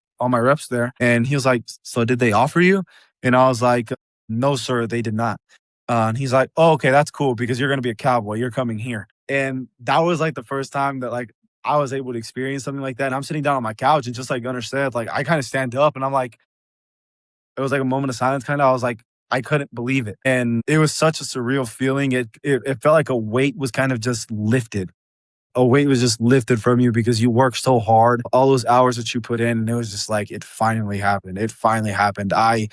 there. And he was like, so did they offer you? And I was like, no, sir, they did not. And he's like, oh, okay, that's cool because you're going to be a Cowboy. You're coming here. And that was like the first time that like I was able to experience something like that. And I'm sitting down on my couch and just like Gunnar said, like I kind of stand up and I'm like, it was like a moment of silence kind of. I was like, I couldn't believe it. And it was such a surreal feeling. It felt like a weight was kind of just lifted. a weight was just lifted from you because you worked so hard, all those hours that you put in, and it was just like it finally happened. It finally happened. I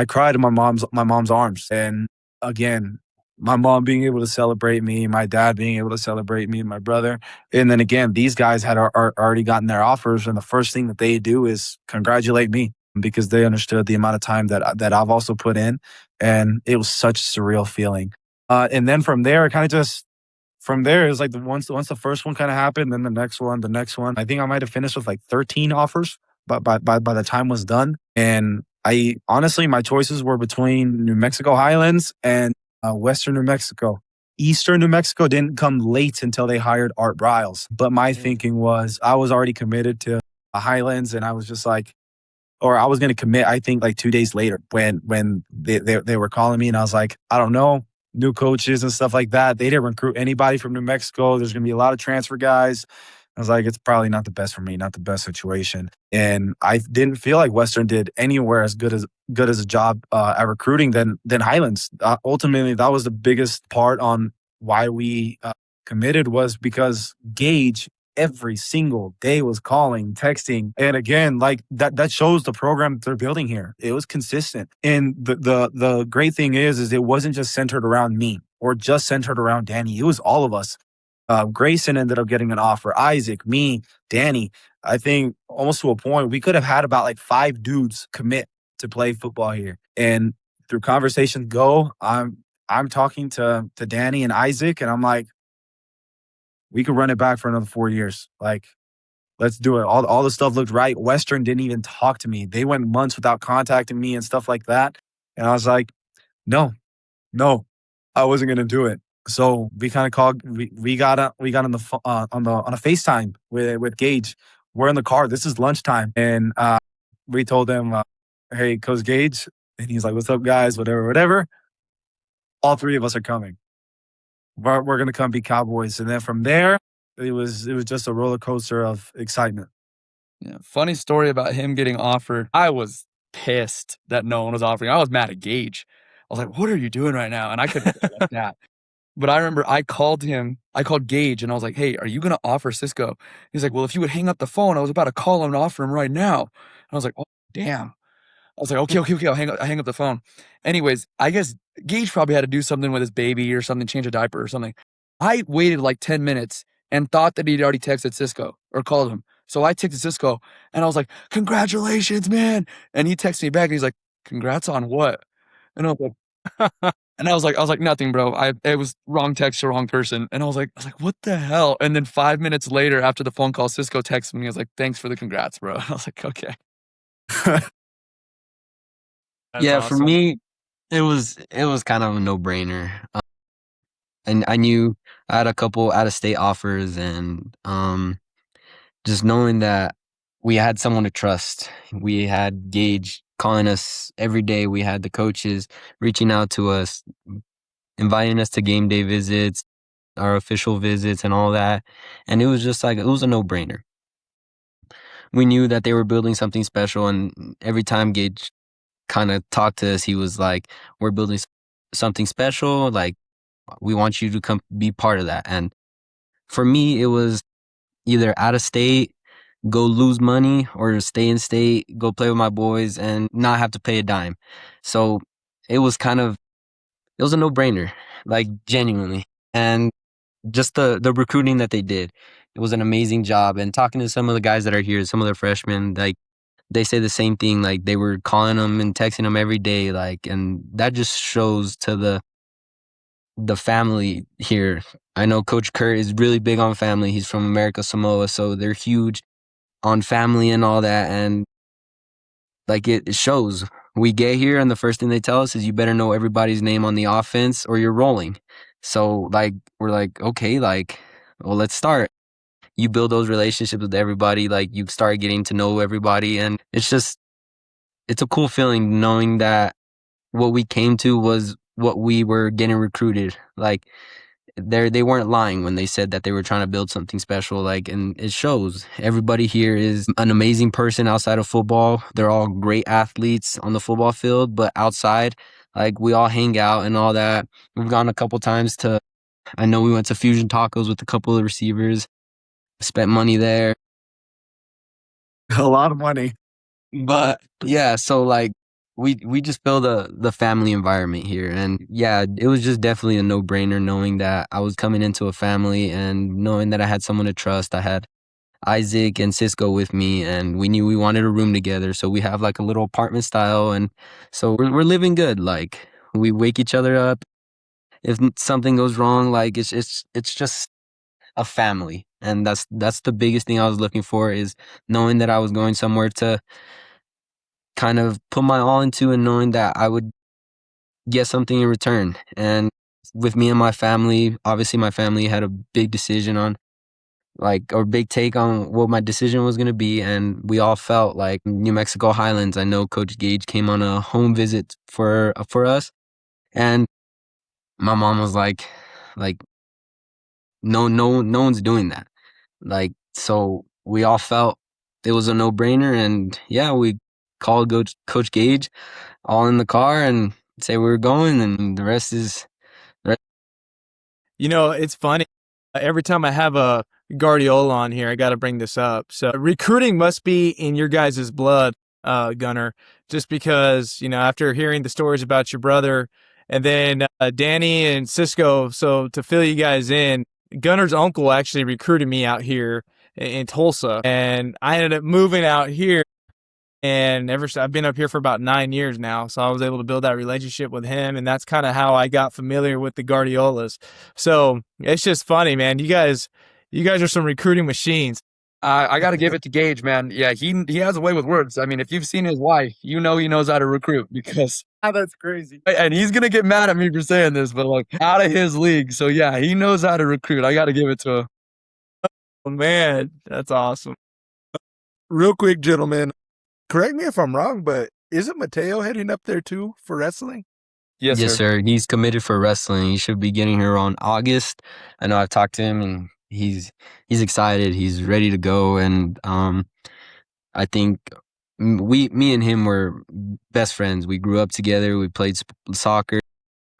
cried in my mom's arms, and again, my mom being able to celebrate me, my dad being able to celebrate me, my brother, and then again, these guys had already gotten their offers, and the first thing that they do is congratulate me because they understood the amount of time that I've also put in, and it was such a surreal feeling. And then from there, it kind of just from there, it was like once the first one kind of happened, then the next one, the next one. I think I might have finished with like 13 offers, but by the time was done. And I honestly, my choices were between New Mexico Highlands and Western New Mexico. Eastern New Mexico didn't come late until they hired Art Briles. But my thinking was I was already committed to Highlands, and I was just like, or I was going to commit, I think like 2 days later when they were calling me, and I was like, I don't know, new coaches and stuff like that. They didn't recruit anybody from New Mexico. There's going to be a lot of transfer guys. I was like, it's probably not the best for me, not the best situation. And I didn't feel like Western did anywhere as good as a job at recruiting than Highlands. Ultimately, that was the biggest part on why we committed, was because Gage every single day was calling, texting. And again, like that shows the program they're building here. It was consistent. And the great thing is it wasn't just centered around me or just centered around Danny. It was all of us. Grayson ended up getting an offer. Isaac, me, Danny. I think almost to a point we could have had about like 5 dudes commit to play football here. And through conversations I'm talking to Danny and Isaac, and I'm like, we could run it back for another 4 years. Like, let's do it. All the stuff looked right. Western didn't even talk to me. They went months without contacting me and stuff like that. And I was like, no, I wasn't gonna do it. So we kind of called. We got on the on a FaceTime with Gage. We're in the car. This is lunchtime, and we told him, "Hey, Coach Gage," and he's like, "What's up, guys? Whatever. All 3 of us are coming. We're gonna come be Cowboys." And then from there, it was just a roller coaster of excitement. Yeah, funny story about him getting offered. I was pissed that no one was offering. I was mad at Gage. I was like, "What are you doing right now?" And I couldn't say it like that. But I remember I called Gage, and I was like, "Hey, are you gonna offer Sisco?" He's like, "Well, if you would hang up the phone, I was about to call him and offer him right now." And I was like, "Oh, damn." I was like, okay, I'll hang up the phone. Anyways, I guess Gage probably had to do something with his baby or something, change a diaper or something. I waited like 10 minutes and thought that he'd already texted Sisco or called him. So I texted Sisco, and I was like, "Congratulations, man." And he texted me back, and he's like, "Congrats on what?" And I was like, "Nothing, bro. It was wrong text to wrong person." And I was like, "What the hell?" And then 5 minutes later, after the phone call, Sisco texted me. I was like, "Thanks for the congrats, bro." I was like, "Okay." That's Yeah, for awesome. me, it was kind of a no-brainer. And I knew I had a couple out-of-state offers, and just knowing that we had someone to trust. We had Gage calling us every day. We had the coaches reaching out to us, inviting us to game day visits, our official visits, and all that. And it was just like, it was a no-brainer. We knew that they were building something special, and every time Gage kind of talked to us, he was like, "We're building something special. Like, we want you to come be part of that." And for me, it was either out of state, go lose money, or stay in state, go play with my boys and not have to pay a dime. So it was it was a no-brainer, like, genuinely. And just the recruiting that they did, it was an amazing job. And talking to some of the guys that are here, some of the freshmen, like, they say the same thing. Like, they were calling them and texting them every day. Like, and that just shows to the family here. I know Coach Kurt is really big on family. He's from America Samoa, so they're huge on family and all that. And like, it shows. We get here, and the first thing they tell us is, you better know everybody's name on the offense or you're rolling. So like, we're like, okay, like, well, let's start. You build those relationships with everybody. Like, you start getting to know everybody, and it's a cool feeling knowing that what we came to was what we were getting recruited. Like, they weren't lying when they said that they were trying to build something special. Like, and it shows. Everybody here is an amazing person outside of football. They're all great athletes on the football field, but outside, like, we all hang out and all that. We've gone a couple times I know we went to Fusion Tacos with a couple of the receivers. spent money there. A lot of money. But yeah, so like we just built the family environment here, and yeah, it was just definitely a no-brainer knowing that I was coming into a family and knowing that I had someone to trust. I had Isaac and Cisco with me, and we knew we wanted a room together, so we have like a little apartment style, and so we're living good. Like we wake each other up if something goes wrong. Like it's just a family, and that's the biggest thing I was looking for, is knowing that I was going somewhere to kind of put my all into, and knowing that I would get something in return. And with me and my family, obviously my family had a big decision on like, or big take on what my decision was going to be, and we all felt like New Mexico Highlands. I know Coach Gage came on a home visit for us, and my mom was like no one's doing that. Like, so we all felt it was a no-brainer, and yeah, we called Coach Gage all in the car and say we were going, and the rest is You know, it's funny. Every time I have a Guardiola on here, I got to bring this up. So recruiting must be in your guys' blood, Gunnar, just because, you know, after hearing the stories about your brother and then Danny and Cisco. So to fill you guys in, Gunnar's uncle actually recruited me out here in Tulsa, and I ended up moving out here. And I've been up here for about 9 years now, so I was able to build that relationship with him, and that's kind of how I got familiar with the Guardiolas. So it's just funny, man. You guys are some recruiting machines. I got to give it to Gage, man. Yeah, he has a way with words. I mean, if you've seen his wife, you know he knows how to recruit, because That's crazy. and he's gonna get mad at me for saying this, but like out of his league. So yeah, he knows how to recruit. I got to give it to him. Oh, man, that's awesome. Real quick, gentlemen, correct me if I'm wrong, but isn't Mateo heading up there too for wrestling? Yes, yes, sir. sir. He's committed for wrestling. He should be getting here on August. I know I've talked to him, and he's excited. He's ready to go, and I think me and him were best friends. We grew up together. We played soccer.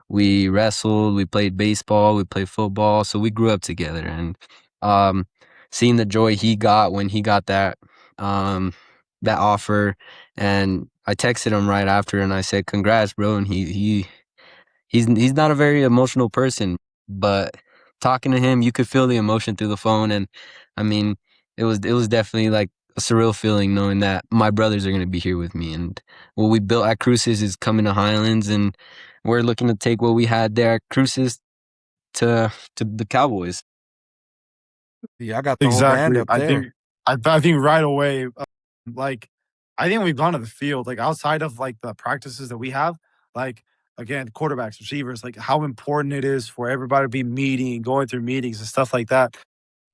We wrestled. We played baseball. We played football. So we grew up together, and um, seeing the joy he got when he got that offer, and I texted him right after, and I said, "Congrats, bro." And he's not a very emotional person, but talking to him, you could feel the emotion through the phone, and I mean, it was definitely like a surreal feeling knowing that my brothers are going to be here with me, and what we built at Cruces is coming to Highlands, and we're looking to take what we had there at Cruces to the Cowboys. Yeah, I got the whole band Exactly. up there. I think right away, like, I think we've gone to the field, like outside of like the practices that we have, like again, quarterbacks, receivers, like how important it is for everybody to be meeting, going through meetings and stuff like that.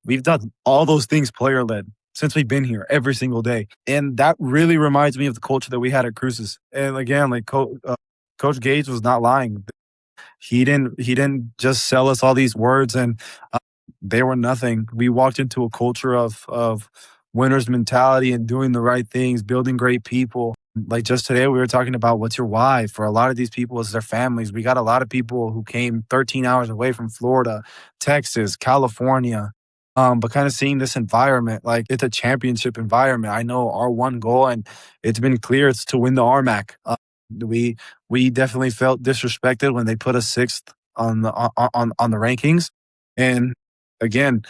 We've done all those things player led since we've been here every single day, and that really reminds me of the culture that we had at Cruces. And again, like Coach Gage was not lying. He didn't just sell us all these words, and they were nothing. We walked into a culture of winners mentality and doing the right things, building great people. Like just today, we were talking about what's your why. For a lot of these people, it's their families. We got a lot of people who came 13 hours away from Florida, Texas, California. But kind of seeing this environment, like it's a championship environment. I know our one goal, and it's been clear, it's to win the RMAC. We we definitely felt disrespected when they put us sixth on the rankings, and again,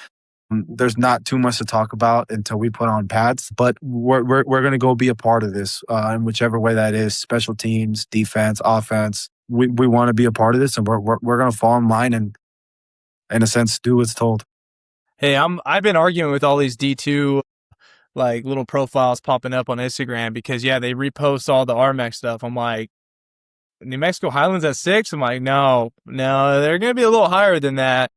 there's not too much to talk about until we put on pads. But we're going to go be a part of this in whichever way that is. Special teams, defense, offense. We want to be a part of this, and we're going to fall in line and, in a sense, do what's told. Hey, I've been arguing with all these D2 like little profiles popping up on Instagram because yeah, they repost all the RMAX stuff. I'm like, New Mexico Highlands at 6. I'm like, no, they're gonna be a little higher than that.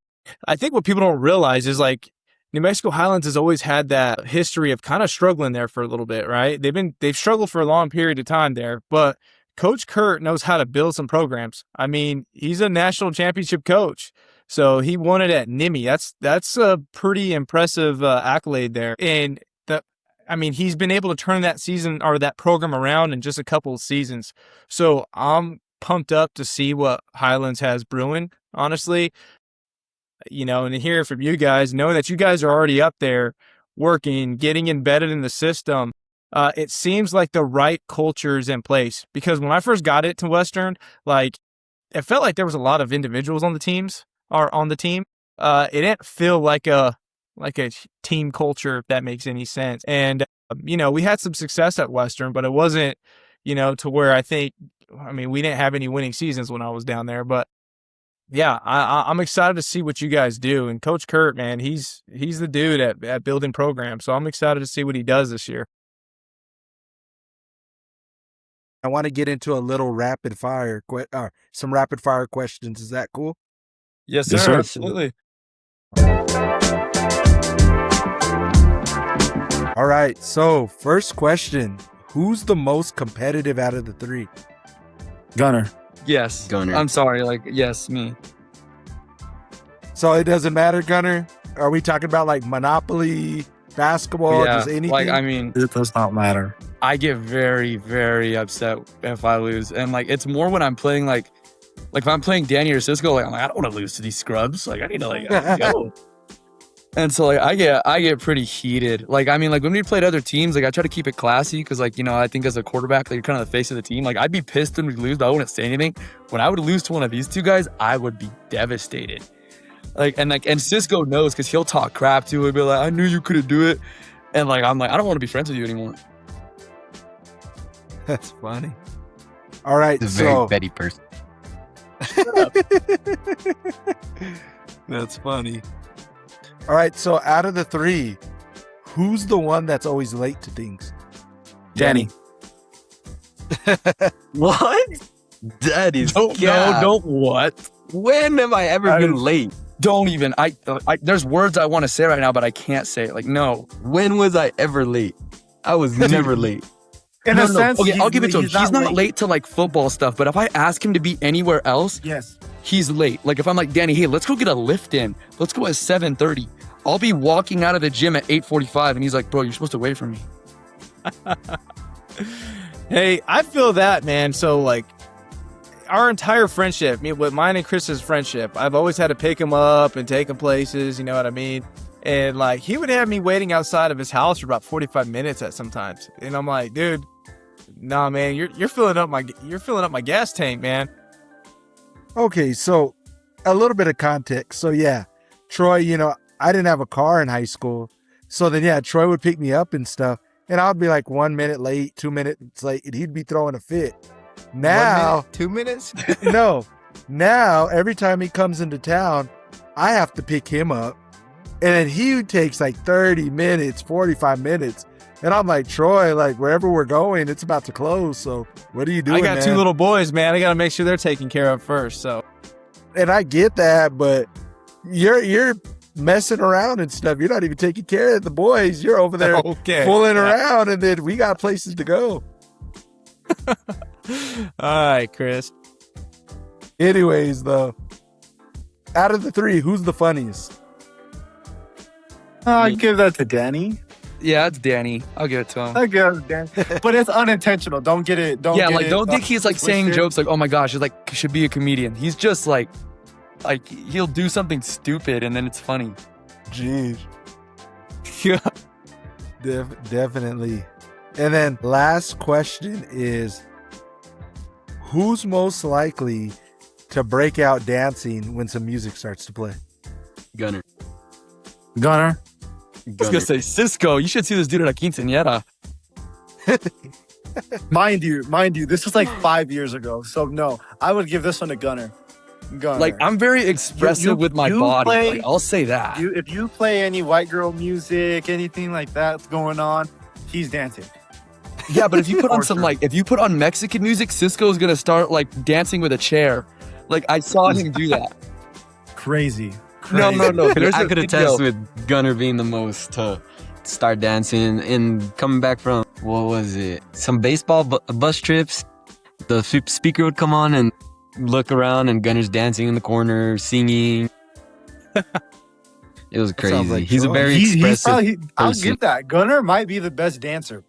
I think what people don't realize is like New Mexico Highlands has always had that history of kind of struggling there for a little bit, right? They've struggled for a long period of time there, but Coach Kurt knows how to build some programs. I mean, he's a national championship coach. So he won it at NIMI. That's a pretty impressive accolade there. And he's been able to turn that season or that program around in just a couple of seasons. So I'm pumped up to see what Highlands has brewing, honestly. and to hear from you guys, knowing that you guys are already up there working, getting embedded in the system, it seems like the right culture is in place. Because when I first got it to Western, like, it felt like there was a lot of individuals on the team. It didn't feel like a team culture, if that makes any sense. And we had some success at Western, but it wasn't, to where we didn't have any winning seasons when I was down there. But yeah, I'm excited to see what you guys do. And Coach Kurt, man, he's the dude at building programs. So I'm excited to see what he does this year. I want to get into a little some rapid fire questions. Is that cool? Yes, Yes, sir. sir. Absolutely. All right. So first question, who's the most competitive out of the three? Gunnar. Yes. Gunnar. I'm sorry. Yes, me. So it doesn't matter, Gunnar? Are we talking about like Monopoly, basketball, Yeah. just anything? It does not matter. I get very, very upset if I lose. And it's more when I'm playing like if I'm playing Danny or Sisco, I'm like, I don't want to lose to these scrubs. I need to go. And so I get pretty heated. When we played other teams, I try to keep it classy because I think as a quarterback, you're kind of the face of the team. I'd be pissed when we lose, but I wouldn't say anything. When I would lose to one of these two guys, I would be devastated. And Sisco knows because he'll talk crap to it, be like, I knew you couldn't do it. And I'm like, I don't want to be friends with you anymore. That's funny. All right, He's a very Betty person. That's funny. All right, so out of the three, who's the one that's always late to things? Danny. What? That is Don't what? When have I ever been late? Don't even. There's words I want to say right now, but I can't say it. No. When was I ever late? I was never late. In a sense, okay, I'll give it to him. He's not late. late to football stuff, but if I ask him to be anywhere else, Yes. he's late. If I'm like, Danny, hey, let's go get a lift in. Let's go at 7:30. I'll be walking out of the gym at 8:45, and he's like, bro, you're supposed to wait for me. Hey, I feel that, man. So our entire friendship, with mine and Chris's friendship, I've always had to pick him up and take him places, you know what I mean? And he would have me waiting outside of his house for about 45 minutes at sometimes. And I'm like, dude, nah, man, you're filling up my gas tank, man. Okay, so a little bit of context. So yeah, Troy, I didn't have a car in high school. So then, yeah, Troy would pick me up and stuff. And I would be 1 minute late, 2 minutes late, and he'd be throwing a fit. Now, 2 minutes? no, now every time he comes into town, I have to pick him up. And then he takes 30 minutes, 45 minutes. And I'm like, Troy, wherever we're going, it's about to close. So what are you doing, I got man? 2 little boys, man. I got to make sure they're taken care of first. So, And I get that, but you're messing around and stuff. You're not even taking care of the boys. You're over there fooling around, and then we got places to go. All right, Chris. Anyways, though, out of the three, who's the funniest? I'd give that to Danny. Yeah, it's Danny. I'll give it to him. I'd give it to Danny. But it's unintentional. Don't get it. Don't think he's saying jokes oh my gosh, he should be a comedian. He's just he'll do something stupid and then it's funny. Jeez. Yeah. Definitely. And then last question is, who's most likely to break out dancing when some music starts to play? Gunnar. Gunnar. I was gonna say Sisco. You should see this dude at a quinceañera. Mind you, this was 5 years ago. So no, I would give this one to Gunnar. I'm very expressive with my body. I'll say that. If you play any white girl music, anything like that's going on, he's dancing. Yeah, but if you put on For sure. if you put on Mexican music, Sisco's gonna start dancing with a chair. I saw him do that. Crazy. No. There's I a could video. attest with Gunnar being the most to start dancing and coming back from, what was it? Some baseball bus trips. The speaker would come on and look around and Gunnar's dancing in the corner, singing. It was crazy. He's a very expressive I'll person. give that. Gunnar might be the best dancer.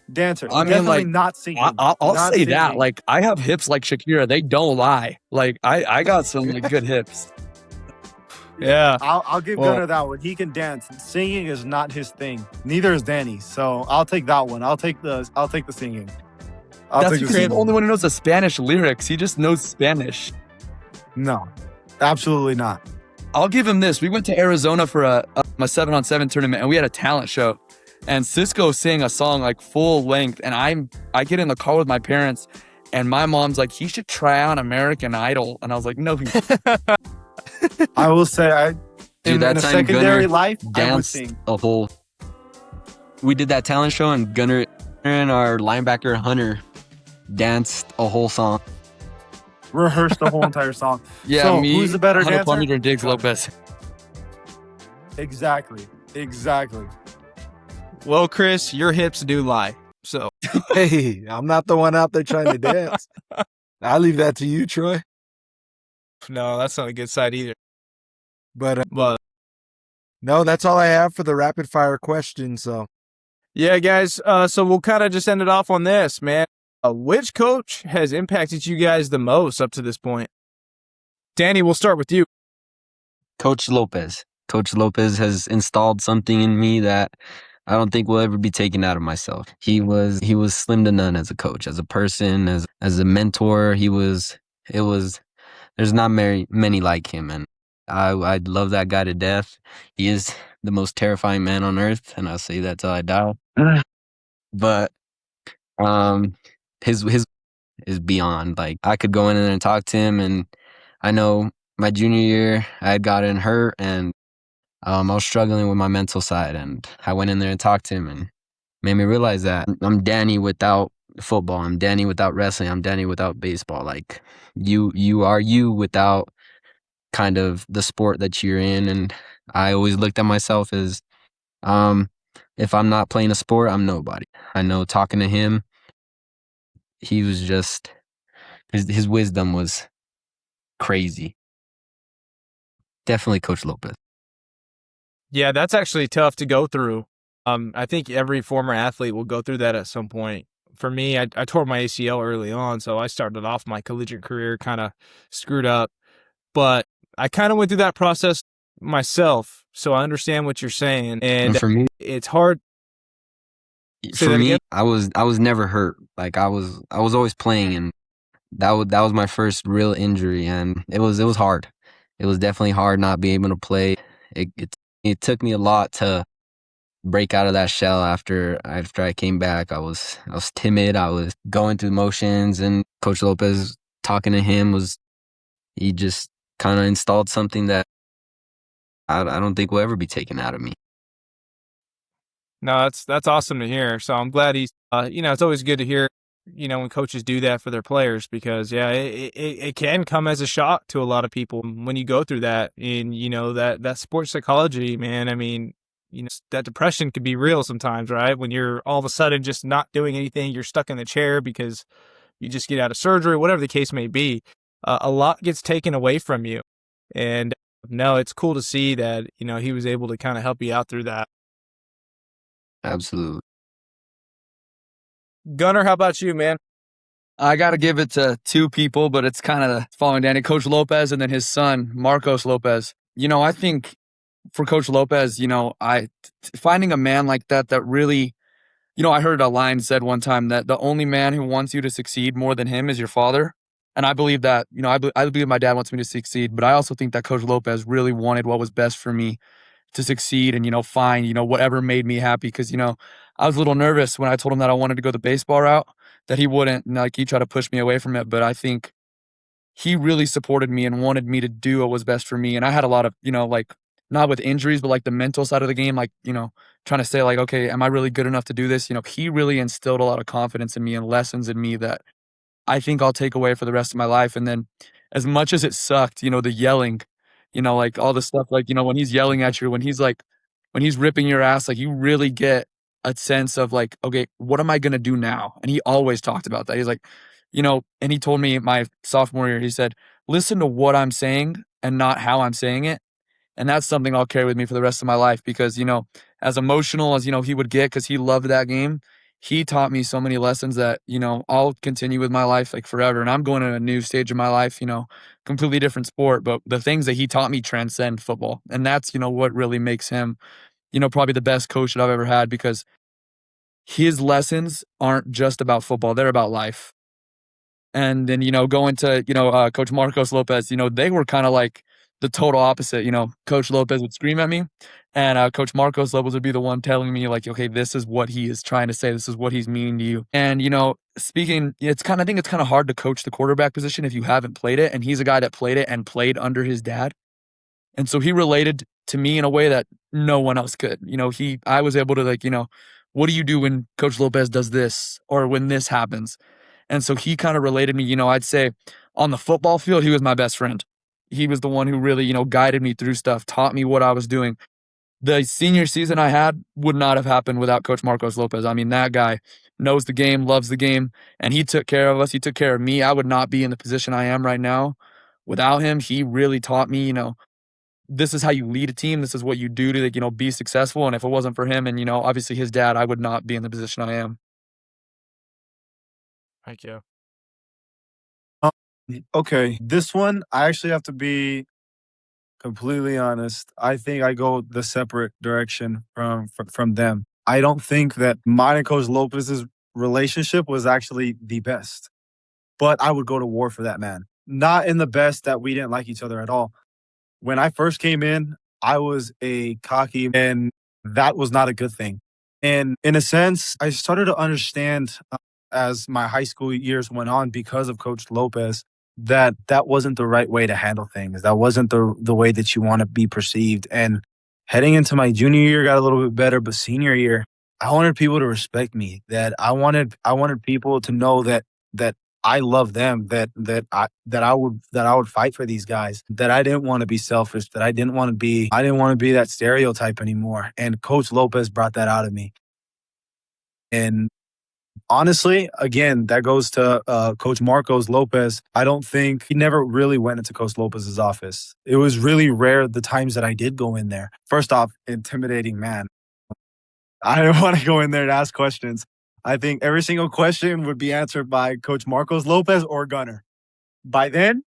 I mean, definitely not singing. I'll Not say singing. that. I have hips like Shakira. They don't lie. I got some good hips. Yeah. I'll give Well, Gunnar that one. He can dance. Singing is not his thing. Neither is Danny. So I'll take that one. I'll take the singing. That's because he's the only one who knows the Spanish lyrics. He just knows Spanish. No, absolutely not. I'll give him this. We went to Arizona for a 7-on-7 tournament, and we had a talent show. And Sisco sang a song like full length, and I get in the car with my parents, and my mom's like, he should try out American Idol. And I was like, no, he I will say, in that a time secondary Gunnar life, I would danced sing. a whole. We did that talent show, and Gunnar and our linebacker Hunter danced a whole song. Rehearsed the whole entire song. Yeah, so me, who's the better Hunter dancer? Plummeter, Diggs Lopez. Exactly. well, Chris, your hips do lie. So Hey, I'm not the one out there trying to dance. I leave that to you, Troy. no, that's not a good side either. But But no, that's all I have for the rapid fire question. So yeah, guys. So we'll kind of just end it off on this, man. Which coach has impacted you guys the most up to this point? Danny, we'll start with you. Coach Lopez. Coach Lopez has installed something in me that I don't think will ever be taken out of myself. He was slim to none as a coach, as a person, as a mentor. There's not many like him, and I love that guy to death. He is the most terrifying man on earth, and I'll say that till I die. But his is beyond. Like, I could go in there and talk to him, and I know my junior year I had gotten hurt, and I was struggling with my mental side, and I went in there and talked to him, and made me realize that I'm Danny without football. I'm Danny without wrestling. I'm Danny without baseball. Like, you are you without kind of the sport that you're in. And I always looked at myself as, if I'm not playing a sport, I'm nobody. I know talking to him, he was just, his wisdom was crazy. Definitely Coach Lopez. Yeah, that's actually tough to go through. I think every former athlete will go through that at some point. For me, I tore my ACL early on, so I started off my collegiate career kind of screwed up. But I kind of went through that process myself, so I understand what you're saying. And for me, it's hard. Say that again? I was never hurt. Like, I was always playing, and that was my first real injury, and it was hard. It was definitely hard not being able to play. It took me a lot to break out of that shell after I came back. I was timid. I was going through motions, and Coach Lopez, talking to him, he just kind of installed something that I don't think will ever be taken out of me. No, that's awesome to hear. So I'm glad he's, it's always good to hear, when coaches do that for their players, because yeah, it can come as a shock to a lot of people when you go through that. And that sports psychology, man. I mean, that depression could be real sometimes, right? When you're all of a sudden just not doing anything, you're stuck in the chair because you just get out of surgery, whatever the case may be. A lot gets taken away from you, and no, it's cool to see that he was able to kind of help you out through that. Absolutely. Gunnar, how about you, man? I got to give it to two people, but it's kind of following Danny, Coach Lopez, and then his son, Marcos Lopez. I think for Coach Lopez, finding a man like that really, I heard a line said one time that the only man who wants you to succeed more than him is your father. And I believe that, I believe my dad wants me to succeed, but I also think that Coach Lopez really wanted what was best for me to succeed and, find, whatever made me happy. Cause, I was a little nervous when I told him that I wanted to go the baseball route, that he wouldn't, he tried to push me away from it. But I think he really supported me and wanted me to do what was best for me. And I had a lot of, not with injuries, but like the mental side of the game, like, trying to say like, okay, am I really good enough to do this? He really instilled a lot of confidence in me and lessons in me that I think I'll take away for the rest of my life. And then as much as it sucked, the yelling, like all the stuff, like, when he's yelling at you, when he's ripping your ass, like you really get a sense of like, okay, what am I going to do now? And he always talked about that. He's like, and he told me my sophomore year, he said, listen to what I'm saying and not how I'm saying it. And that's something I'll carry with me for the rest of my life because, as emotional as, he would get because he loved that game, he taught me so many lessons that, you know, I'll continue with my life like forever. And I'm going to a new stage of my life, you know, completely different sport. But the things that he taught me transcend football. And that's, you know, what really makes him, you know, probably the best coach that I've ever had, because his lessons aren't just about football, they're about life. And then, you know, going to, you know, Coach Marcos Lopez, you know, they were kind of like the total opposite. You know, Coach Lopez would scream at me, and Coach Marcos Lopez would be the one telling me, like, okay, this is what he is trying to say. This is what he's meaning to you. And, you know, speaking, I think it's kind of hard to coach the quarterback position if you haven't played it. And he's a guy that played it and played under his dad. And so he related to me in a way that no one else could. You know, I was able to, like, you know, what do you do when Coach Lopez does this or when this happens? And so he kind of related me, you know, I'd say on the football field, he was my best friend. He was the one who really, you know, guided me through stuff, taught me what I was doing. The senior season I had would not have happened without Coach Marcos Lopez. I mean, that guy knows the game, loves the game, and he took care of us. He took care of me. I would not be in the position I am right now without him. He really taught me, you know, this is how you lead a team. This is what you do to, like, you know, be successful. And if it wasn't for him and, you know, obviously his dad, I would not be in the position I am. Thank you. Okay, this one I actually have to be completely honest. I think I go the separate direction from them. I don't think that mine and Coach Lopez's relationship was actually the best, but I would go to war for that man. Not in the best that we didn't like each other at all. When I first came in, I was a cocky, and that was not a good thing. And in a sense, I started to understand as my high school years went on, because of Coach Lopez, that that wasn't the right way to handle things. That wasn't the way that you want to be perceived. And heading into my junior year got a little bit better, but senior year, I wanted people to respect me. That I wanted people to know that I love them. That I would fight for these guys. That I didn't want to be selfish. That I didn't want to be that stereotype anymore. And Coach Lopez brought that out of me. And honestly, again, that goes to Coach Marcos Lopez. I don't think he never really went into Coach Lopez's office. It was really rare the times that I did go in there. First off, intimidating man. I didn't want to go in there and ask questions. I think every single question would be answered by Coach Marcos Lopez or Gunnar. By then,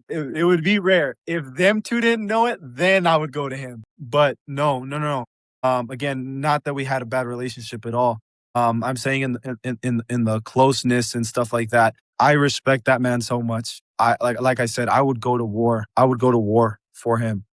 it would be rare. If them two didn't know it, then I would go to him. But no, no, no, no. Again, not that we had a bad relationship at all. I'm saying in the closeness and stuff like that. I respect that man so much. Like I said, I would go to war. I would go to war for him.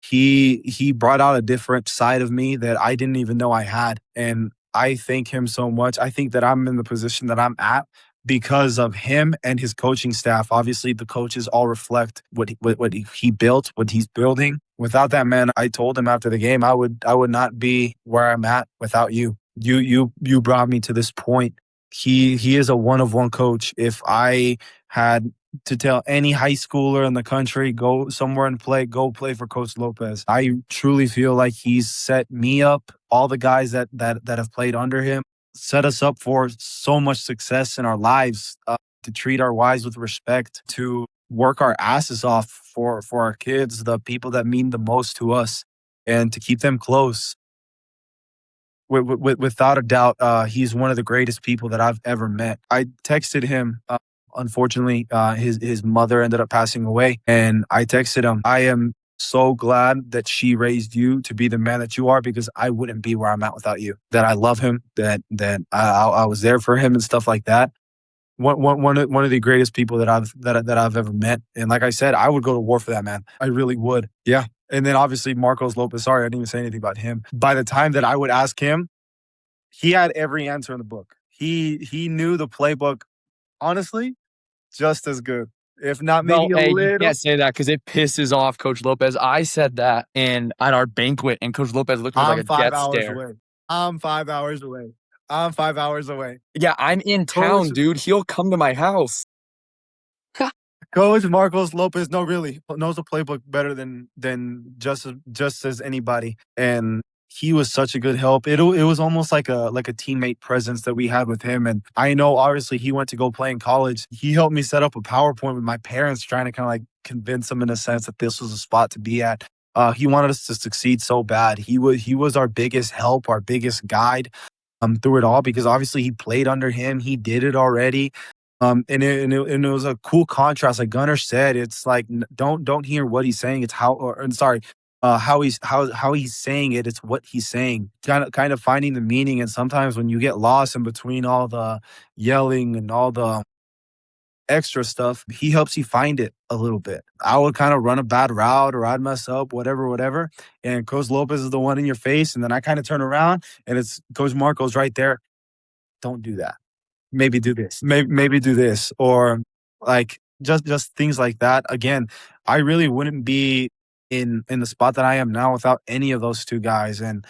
He brought out a different side of me that I didn't even know I had, and I thank him so much. I think that I'm in the position that I'm at because of him and his coaching staff. Obviously, the coaches all reflect what he built, what he's building. Without that man, I told him after the game, I would not be where I'm at without you. You brought me to this point. He is a one of one coach. If I had to tell any high schooler in the country, go somewhere and go play for Coach Lopez. I truly feel like he's set me up, all the guys that have played under him, set us up for so much success in our lives, to treat our wives with respect, to work our asses off for our kids, the people that mean the most to us, and to keep them close. Without a doubt, he's one of the greatest people that I've ever met. I texted him. Unfortunately, his mother ended up passing away, and I texted him, I am so glad that she raised you to be the man that you are, because I wouldn't be where I'm at without you. That I love him, that I was there for him and stuff like that. One of the greatest people that I've ever met. And like I said, I would go to war for that man. I really would. Yeah. And then obviously Marcos Lopez. Sorry, I didn't even say anything about him. By the time that I would ask him, he had every answer in the book. He knew the playbook, honestly, just as good, if not No, maybe a hey, you little. can't say that because it pisses off Coach Lopez. I said that at our banquet, and Coach Lopez looked at me like I'm a 5 death hours stare. away. I'm 5 hours away. I'm 5 hours away. Yeah, I'm in Coach town, dude. He'll come to my house. Coach Marcos Lopez, no, really knows the playbook better than just as anybody, and he was such a good help. It was almost like a teammate presence that we had with him. And I know obviously he went to go play in college. He helped me set up a PowerPoint with my parents, trying to kind of like convince them in a sense that this was a spot to be at. He wanted us to succeed so bad. He was our biggest help, our biggest guide. through it all, because obviously he played under him. He did it already. And it was a cool contrast. Like Gunnar said, it's like don't hear what he's saying. It's how, or sorry, how he's saying it. It's what he's saying. Kind of finding the meaning. And sometimes when you get lost in between all the yelling and all the extra stuff, he helps you find it a little bit. I would kind of run a bad route or I'd mess up, whatever. And Coach Lopez is the one in your face. And then I kind of turn around and it's Coach Marcos right there. Don't do that. Maybe do this. Maybe do this. Or like just things like that. Again, I really wouldn't be in the spot that I am now without any of those two guys. And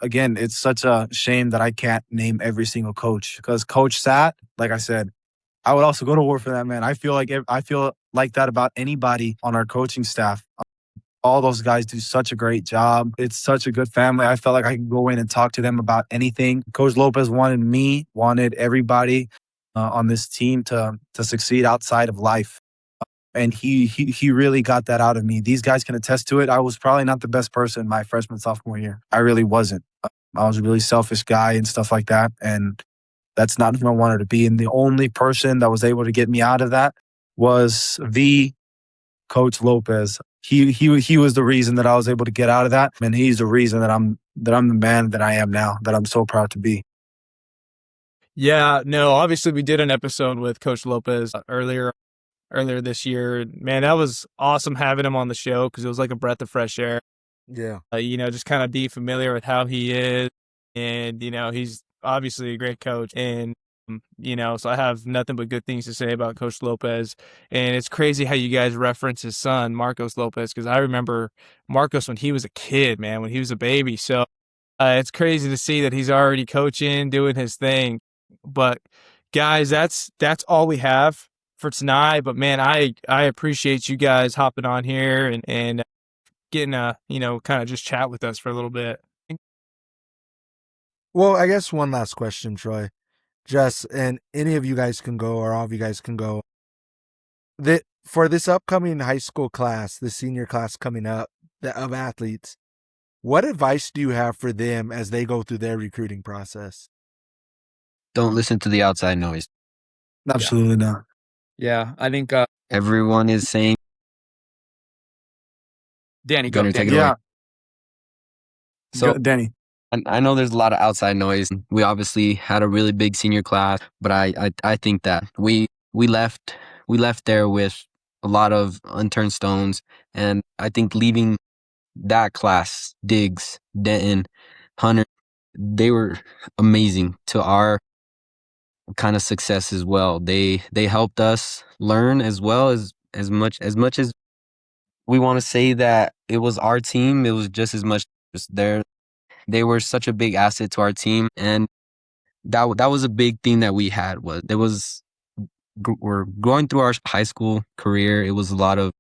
again, it's such a shame that I can't name every single coach, because Coach Sat, like I said, I would also go to war for that man. I feel like that about anybody on our coaching staff. All those guys do such a great job. It's such a good family. I felt like I could go in and talk to them about anything. Coach Lopez wanted everybody on this team to succeed outside of life. And he really got that out of me. These guys can attest to it. I was probably not the best person my freshman, sophomore year. I really wasn't. I was a really selfish guy and stuff like that. And that's not who I wanted to be. And the only person that was able to get me out of that was the Coach Lopez. He was the reason that I was able to get out of that. And he's the reason that I'm the man that I am now, that I'm so proud to be. Yeah, no, obviously we did an episode with Coach Lopez earlier this year. Man, that was awesome having him on the show, because it was like a breath of fresh air. Yeah. Just kind of be familiar with how he is. And, he's obviously a great coach. And, so I have nothing but good things to say about Coach Lopez. And it's crazy how you guys reference his son, Marcos Lopez, because I remember Marcos when he was a kid, man, when he was a baby. So it's crazy to see that he's already coaching, doing his thing. But guys, that's all we have for tonight. But man, I appreciate you guys hopping on here and getting kind of just chat with us for a little bit. Well, I guess one last question, Troy. And any of you guys can go, or all of you guys can go. For this upcoming high school class, the senior class coming up of athletes, what advice do you have for them as they go through their recruiting process? Don't listen to the outside noise. Absolutely not. Yeah, I think Everyone is saying, Danny, Gunnar, go. take it Yeah. away. So Danny. I know there's a lot of outside noise. We obviously had a really big senior class, but I think that we left there with a lot of unturned stones. And I think leaving that class, Diggs, Denton, Hunter, they were amazing to our kind of success as well. They helped us learn as well, as much as we want to say that it was our team. It was just as much just their. They were such a big asset to our team, and that was a big thing that we had. We're going through our high school career. It was a lot of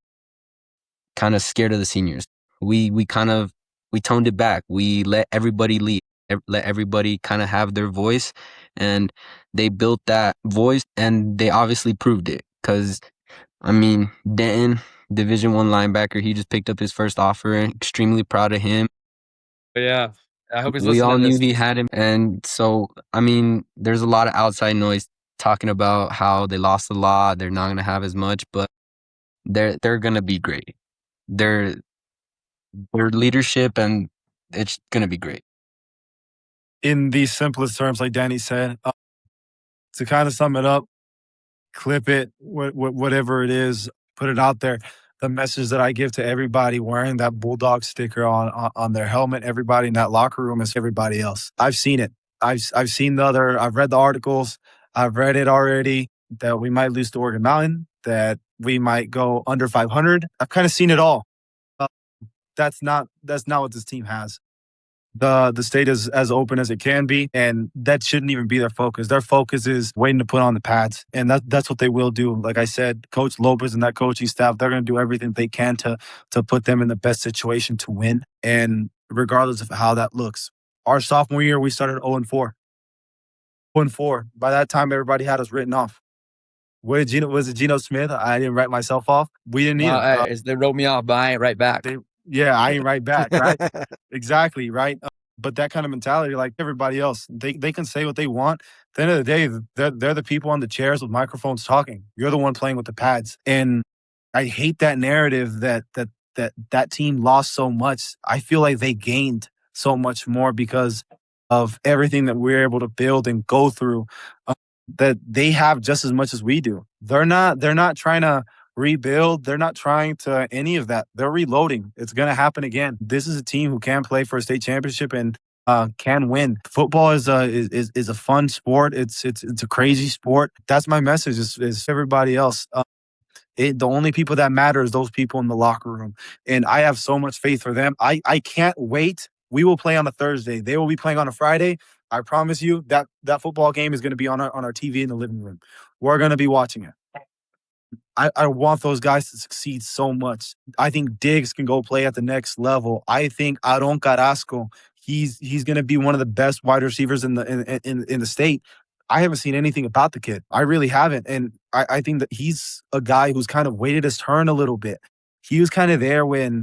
kind of scared of the seniors. We toned it back. We let everybody lead, let everybody kind of have their voice, and they built that voice, and they obviously proved it. Because Denton, Division I linebacker, he just picked up his first offer. Extremely proud of him. Yeah, I hope he's We listening all to knew this. he had him. And so, there's a lot of outside noise talking about how they lost a lot. They're not going to have as much, but they're going to be great. Their leadership, and it's going to be great. In the simplest terms, like Danny said, to kind of sum it up, clip it, whatever it is, put it out there. The message that I give to everybody wearing that Bulldawg sticker on their helmet, everybody in that locker room, is everybody else. I've seen it. I've seen I've read the articles. I've read it already, that we might lose to Oregon Mountain, that we might go under 500. I've kind of seen it all. That's not what this team has. The state is as open as it can be, and that shouldn't even be their focus. Their focus is waiting to put on the pads, and that's what they will do. Like I said, Coach Lopez and that coaching staff, they're going to do everything they can to put them in the best situation to win, and regardless of how that looks. Our sophomore year, we started 0-4. 0-4. By that time, everybody had us written off. Was it Geno Smith? I didn't write myself off. We didn't either. They wrote me off, but I ain't right back. I ain't right back, right? Exactly, right? but that kind of mentality, like everybody else, they can say what they want. At the end of the day, they're the people on the chairs with microphones talking. You're the one playing with the pads. And I hate that narrative that team lost so much. I feel like they gained so much more because of everything that we're able to build and go through. That they have just as much as we do. They're not trying to rebuild. They're not trying to any of that. They're reloading. It's going to happen again. This is a team who can play for a state championship and can win. Football is a fun sport. It's a crazy sport. That's my message. Is everybody else. The only people that matter is those people in the locker room. And I have so much faith for them. I can't wait. We will play on a Thursday. They will be playing on a Friday. I promise you that football game is going to be on our TV in the living room. We're going to be watching it. I want those guys to succeed so much. I think Diggs can go play at the next level. I think Aaron Carrasco, he's going to be one of the best wide receivers in the state. I haven't seen anything about the kid. I really haven't. And I think that he's a guy who's kind of waited his turn a little bit. He was kind of there when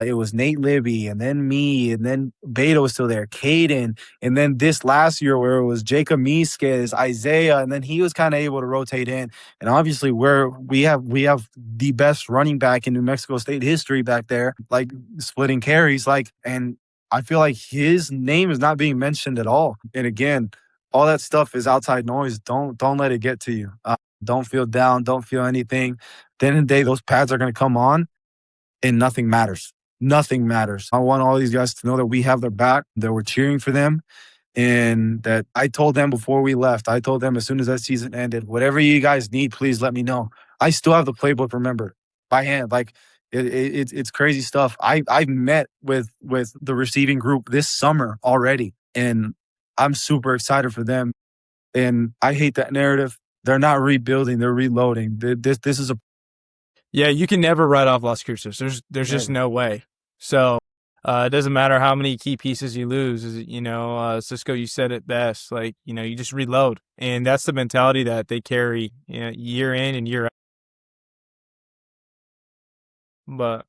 it was Nate Libby and then me and then Beto was still there, Caden. And then this last year where it was Jacob Misquez, Isaiah, and then he was kind of able to rotate in. And obviously we have the best running back in New Mexico State history back there, like splitting carries. And I feel like his name is not being mentioned at all. And again, all that stuff is outside noise. Don't let it get to you. Don't feel down. Don't feel anything. At the end of the day, those pads are going to come on and nothing matters. Nothing matters. I want all these guys to know that we have their back, that we're cheering for them, and that I told them before we left, I told them as soon as that season ended, whatever you guys need, please let me know. I still have the playbook remembered by hand. Like it's crazy stuff. I've met with the receiving group this summer already, and I'm super excited for them. And I hate that narrative. They're not rebuilding, they're reloading. This is a Yeah, you can never write off Las Cruces. There's just no way. So it doesn't matter how many key pieces you lose. Sisco, you said it best. Like, you just reload. And that's the mentality that they carry year in and year out. But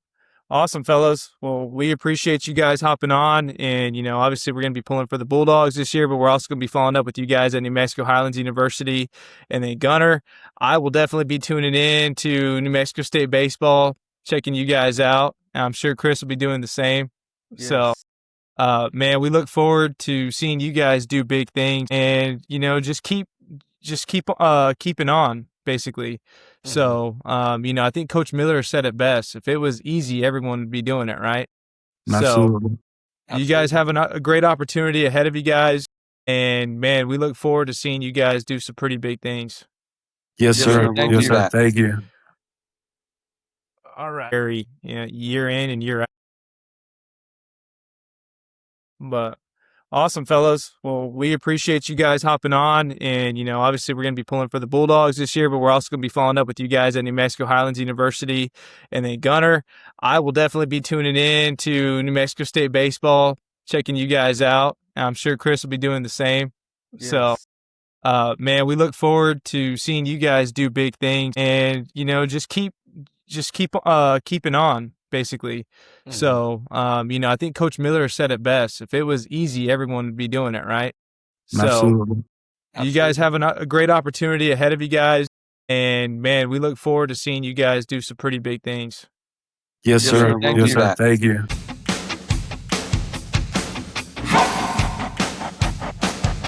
awesome, fellas. Well, we appreciate you guys hopping on. And, obviously we're going to be pulling for the Bulldawgs this year, but we're also going to be following up with you guys at New Mexico Highlands University. And then Gunnar, I will definitely be tuning in to New Mexico State baseball, checking you guys out. I'm sure Chris will be doing the same. Yes. So, man, we look forward to seeing you guys do big things and, just keep keeping on, basically. Mm-hmm. So, I think Coach Miller said it best. If it was easy, everyone would be doing it, right? Absolutely. So, you guys have a great opportunity ahead of you guys. And, man, we look forward to seeing you guys do some pretty big things. Yes, sir. Yes, sir. Thank you. All right. Year in and year out. But awesome, fellas. Well, we appreciate you guys hopping on. And, obviously we're going to be pulling for the Bulldawgs this year, but we're also going to be following up with you guys at New Mexico Highlands University. And then Gunnar, I will definitely be tuning in to New Mexico State baseball, checking you guys out. I'm sure Chris will be doing the same. Yes. So, man, we look forward to seeing you guys do big things and, just keep keeping on, basically. Mm-hmm. So, I think Coach Miller said it best. If it was easy, everyone would be doing it, right? Absolutely. So, you guys have a great opportunity ahead of you guys. And, man, we look forward to seeing you guys do some pretty big things. Yes, sir. Yes, sir. Thank you.